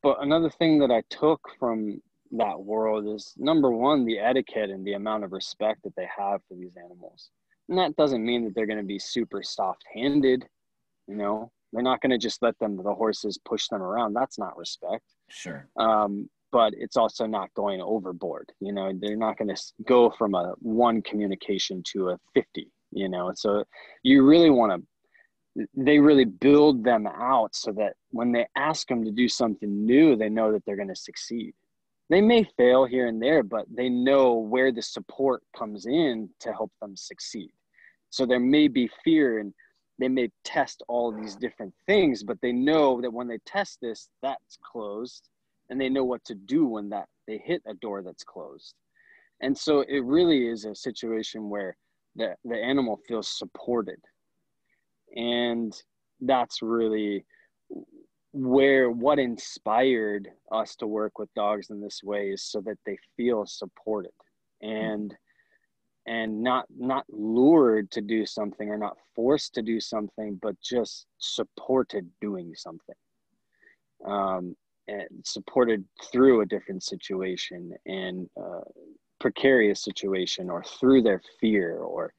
But another thing that I took from that world is, number one, the etiquette and the amount of respect that they have for these animals. And that doesn't mean that they're going to be super soft-handed, They're not going to just let the horses push them around. That's not respect. Sure. But it's also not going overboard. They're not going to go from a 1 communication to a 50, So you really they really build them out so that when they ask them to do something new, they know that they're going to succeed. They may fail here and there, but they know where the support comes in to help them succeed. So there may be fear, and they may test all these different things, but they know that when they test this, that's closed, and they know what to do when they hit a door that's closed. And so it really is a situation where the animal feels supported. And that's really what inspired us to work with dogs in this way, is so that they feel supported and not lured to do something or not forced to do something, but just supported doing something, and supported through a different situation and precarious situation, or through their fear or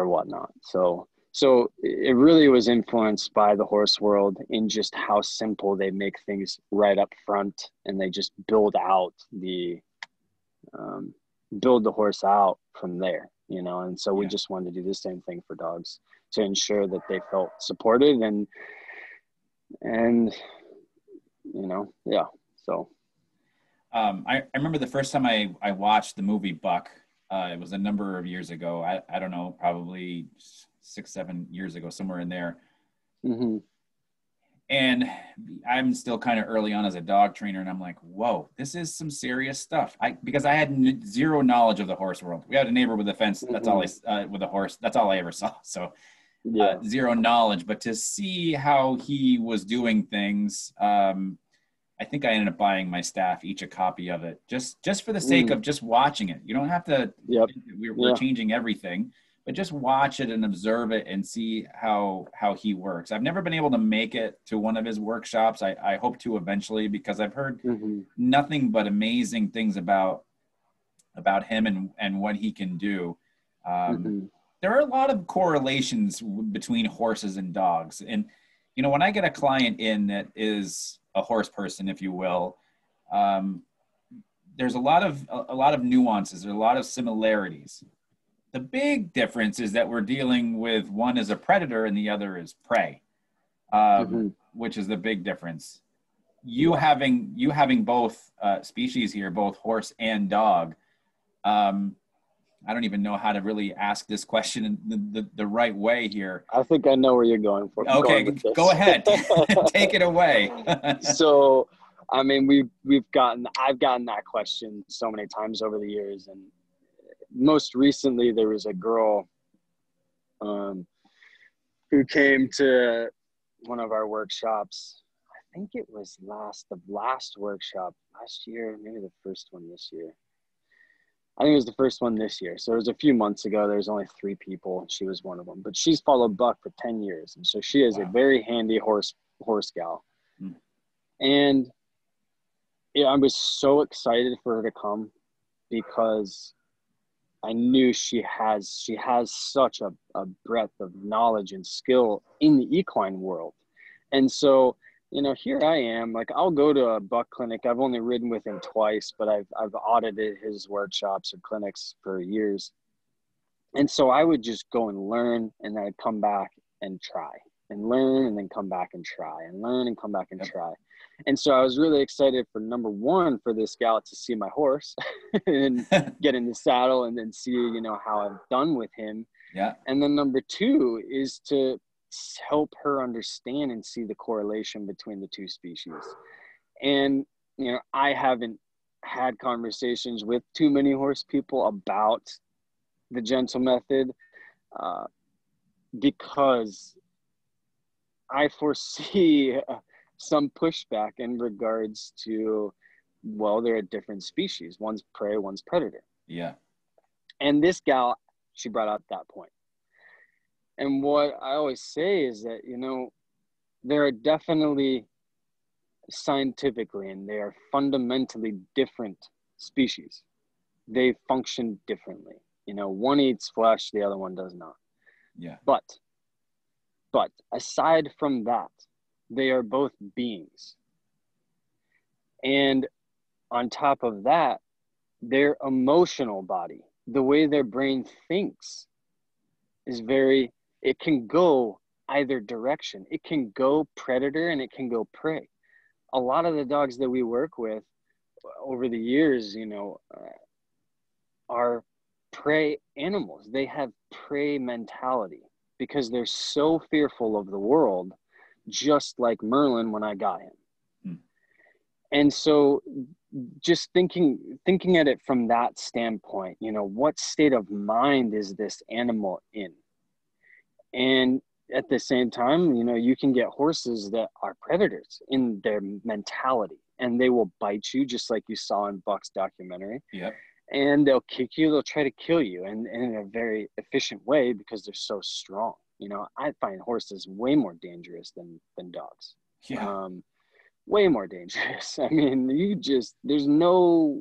whatnot. So it really was influenced by the horse world, in just how simple they make things right up front, and they just build out the build the horse out from there, you know. And so we Yeah. just wanted to do the same thing for dogs to ensure that they felt supported and you know, yeah. So I remember the first time I watched the movie Buck. It was a number of years ago. I don't know, probably 6, 7 years ago, somewhere in there. mm-hmm. And I'm still kind of early on as a dog trainer, and I'm like, whoa, this is some serious stuff. Because I had zero knowledge of the horse world. We had a neighbor with a fence. That's all with a horse. That's all I ever saw. So Yeah. zero knowledge. But to see how he was doing things, I think I ended up buying my staff each a copy of it, just for the sake of just watching it. You don't have to. Yep. We're changing everything, but just watch it and observe it and see how he works. I've never been able to make it to one of his workshops. I hope to eventually, because I've heard nothing but amazing things about him and what he can do. There are a lot of correlations between horses and dogs. And, you know, when I get a client in that is a horse person, if you will, there's a lot of nuances. There's a lot of similarities. The big difference is that we're dealing with one as a predator and the other is prey, which is the big difference. You having both species here, both horse and dog. I don't even know how to really ask this question in the right way here. I think I know where you're going for. Okay, go ahead. Take it away. So, I mean, I've gotten that question so many times over the years, and most recently there was a girl who came to one of our workshops. I think it was the last workshop last year, maybe the first one this year. I think it was the first one this year. So it was a few months ago. There was only 3 people, and she was one of them. But she's followed Buck for 10 years, and so she is a very handy horse gal. And yeah, I was so excited for her to come because I knew she has such a breadth of knowledge and skill in the equine world. And so, you know, here I am, like, I'll go to a buck clinic. I've only ridden with him twice, but I've audited his workshops or clinics for years. And so I would just go and learn, and then I'd come back and try and learn, and then come back and try and learn and come back and try. And so I was really excited for, number one, for this gal to see my horse and get in the saddle and then see, you know, how I've done with him. Yeah. And then number 2 is to help her understand and see the correlation between the 2 species. And, you know, I haven't had conversations with too many horse people about the gentle method because I foresee some pushback in regards to, well, they're a different species. One's prey, one's predator. Yeah. And this gal, she brought up that point. And what I always say is that, you know, there are definitely scientifically, and they are fundamentally different species. They function differently. You know, one eats flesh, the other one does not. Yeah. But aside from that, they are both beings. And on top of that, their emotional body, the way their brain thinks, is it can go either direction. It can go predator and it can go prey. A lot of the dogs that we work with over the years, you know, are prey animals. They have prey mentality because they're so fearful of the world, just like Merlin when I got him. And so just thinking at it from that standpoint, you know, what state of mind is this animal in? And at the same time, you know, you can get horses that are predators in their mentality, and they will bite you just like you saw in Buck's documentary. Yep. And they'll kick you, they'll try to kill you, and in a very efficient way because they're so strong. You know, I find horses way more dangerous than dogs. Yeah. Way more dangerous. I mean, there's no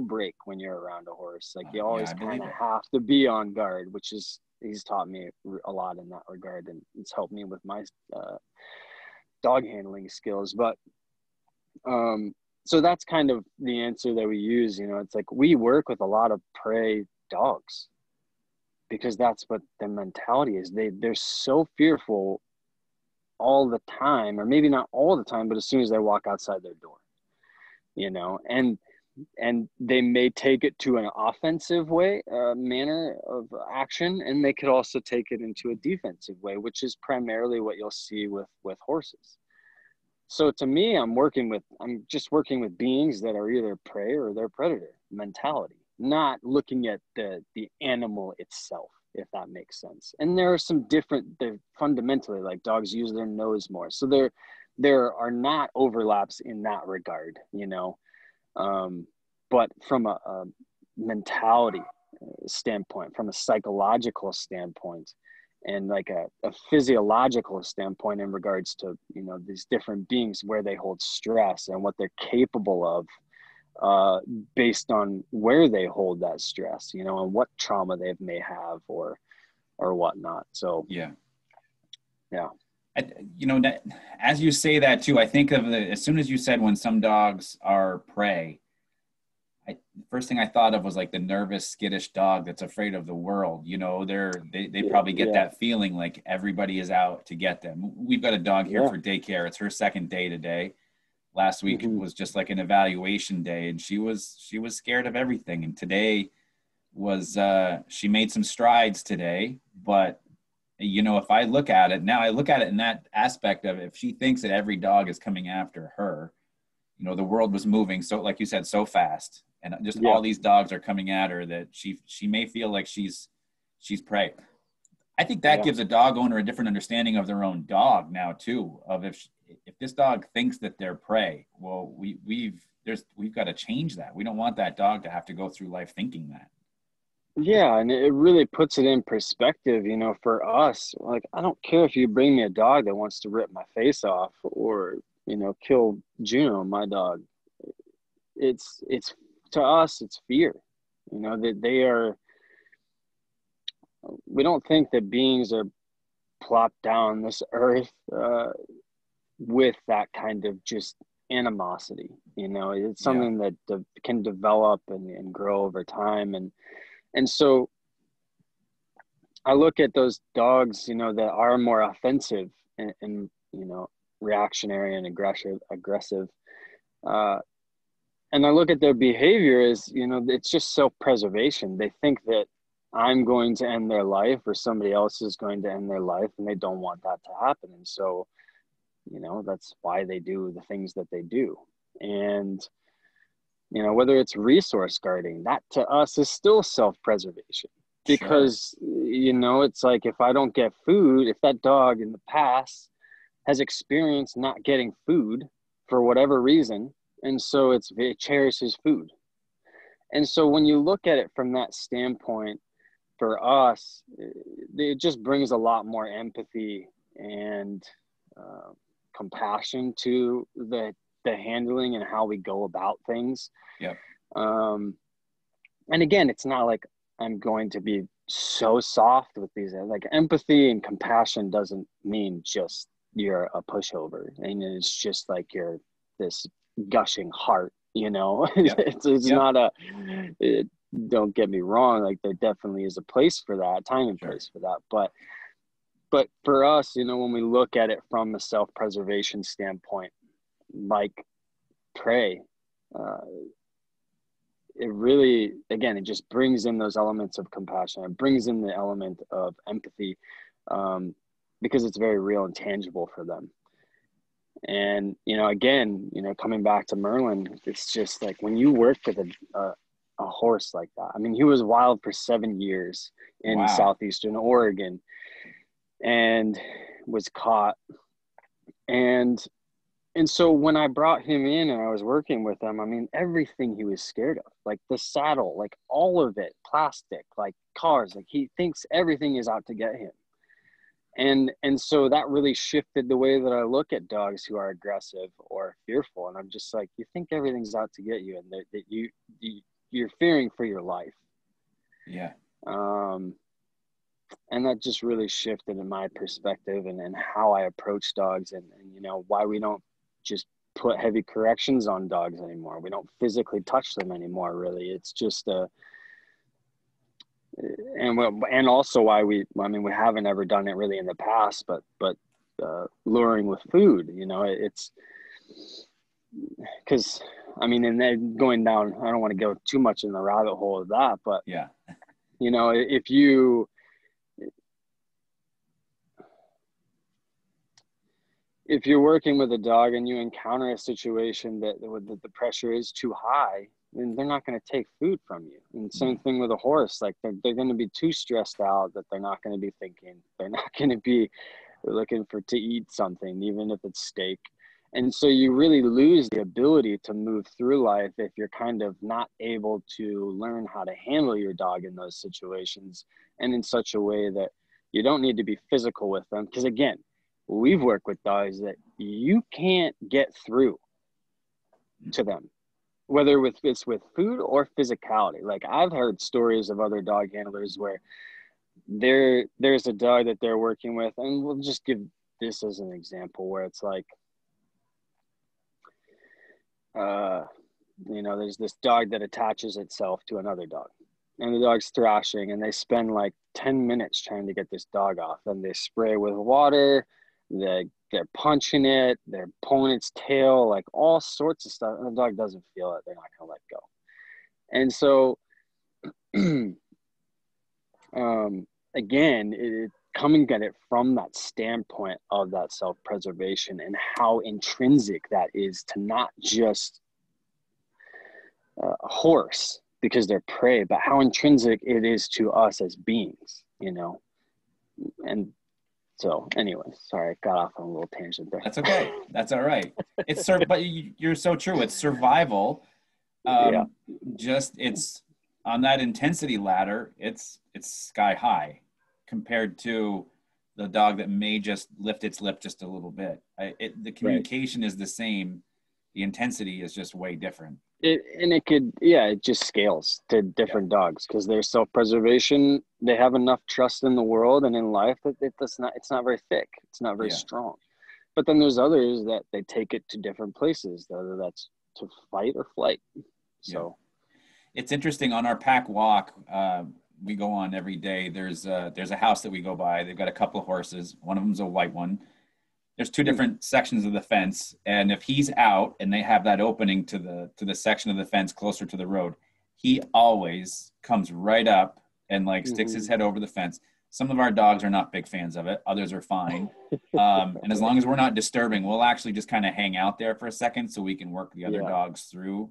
break when you're around a horse. Like, you always kind of have to be on guard, which is, he's taught me a lot in that regard, and it's helped me with my dog handling skills. But So that's kind of the answer that we use. You know, it's like we work with a lot of prey dogs because that's what their mentality is. They're so fearful all the time, or maybe not all the time, but as soon as they walk outside their door, you know, and they may take it to an offensive way, manner of action, and they could also take it into a defensive way, which is primarily what you'll see with horses. So to me, I'm just working with beings that are either prey or they're predator mentality, not looking at the animal itself, if that makes sense. And there are some they're fundamentally, like, dogs use their nose more. So there are not overlaps in that regard, you know. But from a mentality standpoint, from a psychological standpoint, and like a physiological standpoint in regards to, you know, these different beings, where they hold stress and what they're capable of, based on where they hold that stress, you know, and what trauma they may have or whatnot. So Yeah. yeah. You know, as you say that too, I think of as soon as you said when some dogs are prey, the first thing I thought of was like the nervous, skittish dog that's afraid of the world. You know, they probably get that feeling like everybody is out to get them. We've got a dog here for daycare. It's her second day today. Last week was just like an evaluation day, and she was scared of everything. And today was she made some strides today, but you know, if I look at it now, I look at it in that aspect of, if she thinks that every dog is coming after her, you know, the world was moving so, like you said, so fast, and just all these dogs are coming at her, that she may feel like she's prey. I think that gives a dog owner a different understanding of their own dog now too, of if this dog thinks that they're prey, well, we've got to change that. We don't want that dog to have to go through life thinking that. Yeah, and it really puts it in perspective, you know, for us. Like, I don't care if you bring me a dog that wants to rip my face off or, you know, kill Juno, my dog. It's to us, it's fear. You know, that we don't think that beings are plopped down this earth with that kind of just animosity. You know, it's something that can develop and grow over time. And so I look at those dogs, you know, that are more offensive and you know, reactionary and aggressive. And I look at their behavior as, you know, it's just self-preservation. They think that I'm going to end their life or somebody else is going to end their life, and they don't want that to happen. And so, you know, that's why they do the things that they do. And, you know, whether it's resource guarding, that to us is still self-preservation. Because, you know, it's like, if I don't get food, if that dog in the past has experienced not getting food for whatever reason, and so it cherishes food. And so when you look at it from that standpoint, for us, it just brings a lot more empathy and compassion to the handling and how we go about things. Yeah. And again, it's not like I'm going to be so soft with these. Like, empathy and compassion doesn't mean just you're a pushover and it's just like you're this gushing heart, you know. It's not don't get me wrong, like, there definitely is a place for that, time and place for that, but for us, you know, when we look at it from a self-preservation standpoint, like prey, it really, again, it just brings in those elements of compassion. It brings in the element of empathy, because it's very real and tangible for them. And, you know, again, you know, coming back to Merlin, it's just like, when you work with a horse like that, I mean, he was wild for 7 years in southeastern Oregon and was caught. And so when I brought him in and I was working with him, I mean, everything he was scared of, like the saddle, like all of it, plastic, like cars, like he thinks everything is out to get him. And so that really shifted the way that I look at dogs who are aggressive or fearful. And I'm just like, you think everything's out to get you, and that you're fearing for your life. Yeah. And that just really shifted in my perspective and how I approach dogs, and you know, why we don't just put heavy corrections on dogs anymore. We don't physically touch them anymore, really. It's just and also why we haven't ever done it really in the past, but luring with food, you know, it's because and then going down, I don't want to go too much in the rabbit hole of that, but yeah, you know, if you're working with a dog and you encounter a situation that the pressure is too high, then they're not going to take food from you. And same thing with a horse. Like they're going to be too stressed out that they're not going to be thinking. They're not going to be looking to eat something, even if it's steak. And so you really lose the ability to move through life if you're kind of not able to learn how to handle your dog in those situations, and in such a way that you don't need to be physical with them. Because again, we've worked with dogs that you can't get through to them, whether it's with food or physicality. Like I've heard stories of other dog handlers where there's a dog that they're working with, and we'll just give this as an example, where it's like, you know, there's this dog that attaches itself to another dog, and the dog's thrashing, and they spend like 10 minutes trying to get this dog off, and they spray with water, they're punching it, they're pulling its tail, like all sorts of stuff, and the dog doesn't feel it. They're not going to let go. And so again, coming at it from that standpoint of that self-preservation and how intrinsic that is to not just a horse because they're prey, but how intrinsic it is to us as beings, you know. And so anyway, sorry, I got off on a little tangent there. That's okay. That's all right. But you're so true. It's survival. Yeah. Just it's on that intensity ladder. It's sky high compared to the dog that may just lift its lip just a little bit. The communication is the same. The intensity is just way different. It just scales to different dogs because their self-preservation, they have enough trust in the world and in life that it's not very thick. It's not very strong. But then there's others that they take it to different places, whether that's to fight or flight. So it's interesting. On our pack walk, we go on every day. There's a house that we go by. They've got a couple of horses. One of them's a white one. There's two different sections of the fence, and if he's out and they have that opening to the section of the fence closer to the road, he always comes right up and like sticks his head over the fence. Some of our dogs are not big fans of it. Others are fine. And as long as we're not disturbing, we'll actually just kind of hang out there for a second so we can work the other dogs through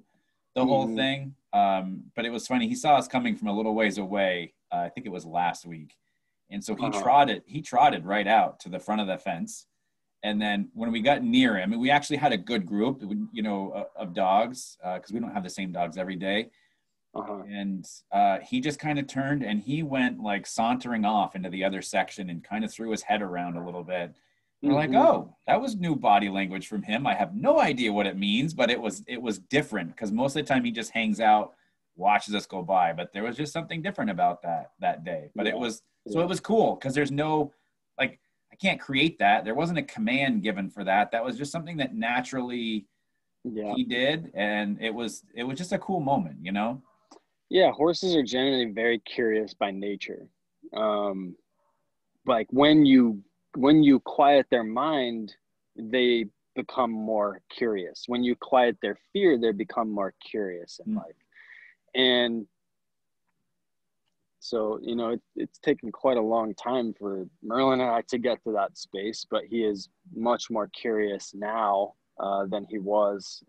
the whole thing. But it was funny. He saw us coming from a little ways away. I think it was last week. And so he trotted right out to the front of the fence. And then when we got near him, and we actually had a good group, you know, of dogs, because we don't have the same dogs every day. And he just kind of turned and he went like sauntering off into the other section and kind of threw his head around a little bit. And we're like, oh, that was new body language from him. I have no idea what it means, but it was different because most of the time he just hangs out, watches us go by. But there was just something different about that day. But it was cool because there's no, like, I can't create that. There wasn't a command given for that. That was just something that naturally he did. And it was just a cool moment, you know? Yeah. Horses are generally very curious by nature. Like when you quiet their mind, they become more curious. When you quiet their fear, they become more curious in life. And so, you know, it's taken quite a long time for Merlin and I to get to that space, but he is much more curious now than he was.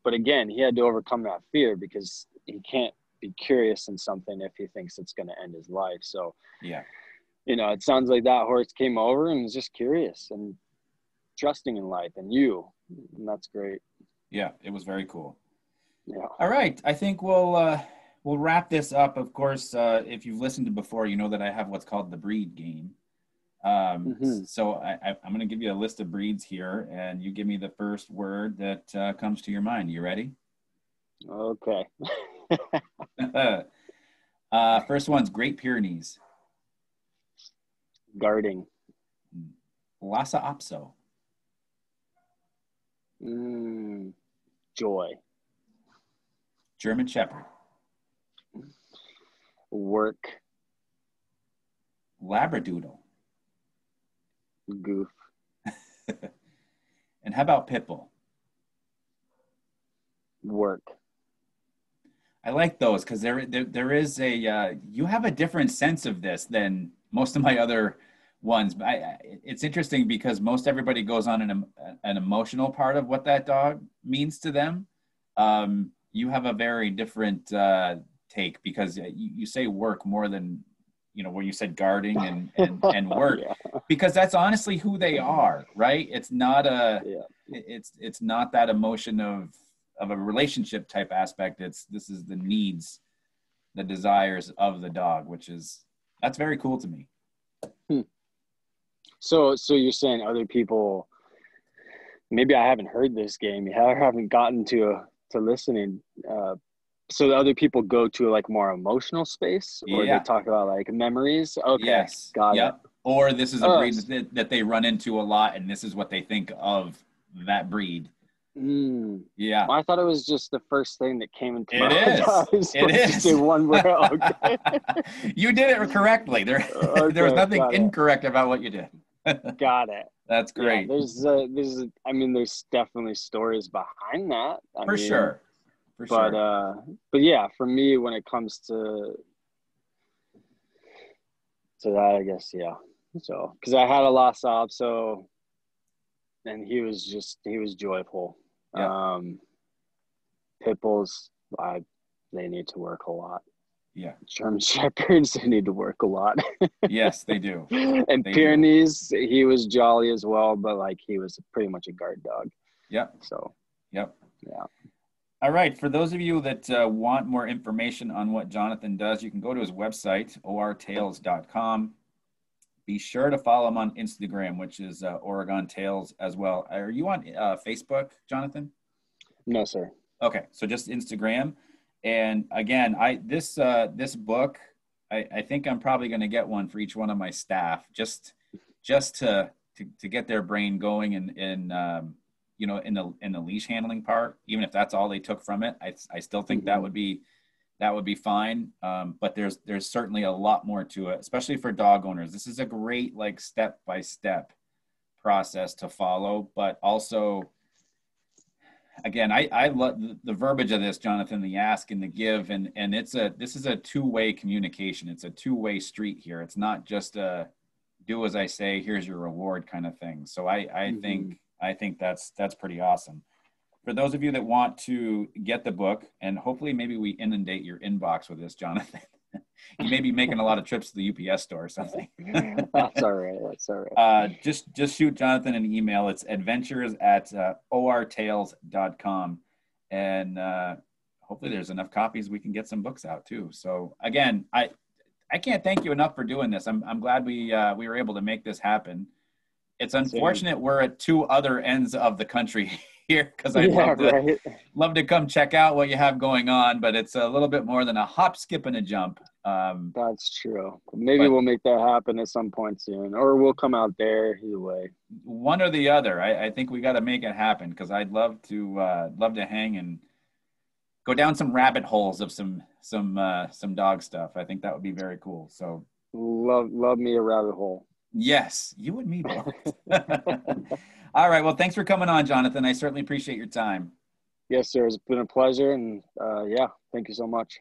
But again, he had to overcome that fear because he can't be curious in something if he thinks it's going to end his life. So, you know, it sounds like that horse came over and was just curious and trusting in life and you. And that's great. Yeah, it was very cool. Yeah. All right. I think we'll wrap this up. Of course, if you've listened to before, you know that I have what's called the breed game. So I'm going to give you a list of breeds here, and you give me the first word that comes to your mind. You ready? Okay. First one's Great Pyrenees. Guarding. Lhasa Apso. Joy. German Shepherd. Work. Labradoodle. Goof. And how about Pitbull? Work. I like those because there is a you have a different sense of this than most of my other ones. But it's interesting because most everybody goes on an emotional part of what that dog means to them. You have a very different take because you say work more than, you know, where you said guarding and work, Yeah. because that's honestly who they are, right? It's not it's not that emotion of a relationship type aspect. This is the needs, the desires of the dog, that's very cool to me. So you're saying other people, maybe I haven't heard this game. I haven't gotten to listening. So the other people go to like more emotional space, or they talk about like memories. Okay. Yes. Got it. Or this is a breed that they run into a lot, and this is what they think of that breed. Yeah. Well, I thought it was just the first thing that came into my head. It is. To one word. Okay. You did it correctly. There was nothing incorrect about what you did. Got it. That's great. Yeah, there's definitely stories behind that. For sure. But yeah, for me, when it comes to that, I guess, yeah. So, because I had a lost op, and he was joyful. Yeah. Pit bulls, they need to work a lot. Yeah. German Shepherds, they need to work a lot. Yes, they do. And Pyrenees, he was jolly as well, but like he was pretty much a guard dog. Yep. So. Yep. Yeah. All right. For those of you that want more information on what Jonathon does, you can go to his website, ortales.com. Be sure to follow him on Instagram, which is Oregon Tales as well. Are you on Facebook, Jonathon? No, sir. Okay, so just Instagram. And again, this book, I think I'm probably going to get one for each one of my staff, just to get their brain going in you know, in the leash handling part. Even if that's all they took from it, I still think that would be fine. But there's certainly a lot more to it, especially for dog owners. This is a great like step-by-step process to follow, but also, again, I love the verbiage of this, Jonathon, the ask and the give, and this is a two-way communication. It's a two-way street here. It's not just a do as I say, here's your reward kind of thing. So I think that's pretty awesome. For those of you that want to get the book, and hopefully maybe we inundate your inbox with this, Jonathon. You may be making a lot of trips to the UPS store or something. That's all right. Just shoot Jonathon an email. It's adventures@ortales.com. And hopefully there's enough copies we can get some books out too. So again, I can't thank you enough for doing this. I'm glad we were able to make this happen. It's unfortunate we're at two other ends of the country here, because I'd love to come check out what you have going on, but it's a little bit more than a hop, skip, and a jump. That's true. Maybe we'll make that happen at some point soon, or we'll come out there. Either way, one or the other. I think we got to make it happen, because I'd love to hang and go down some rabbit holes of some dog stuff. I think that would be very cool. So love me a rabbit hole. Yes, you and me both. All right. Well, thanks for coming on, Jonathon. I certainly appreciate your time. Yes, sir. It's been a pleasure. And yeah, thank you so much.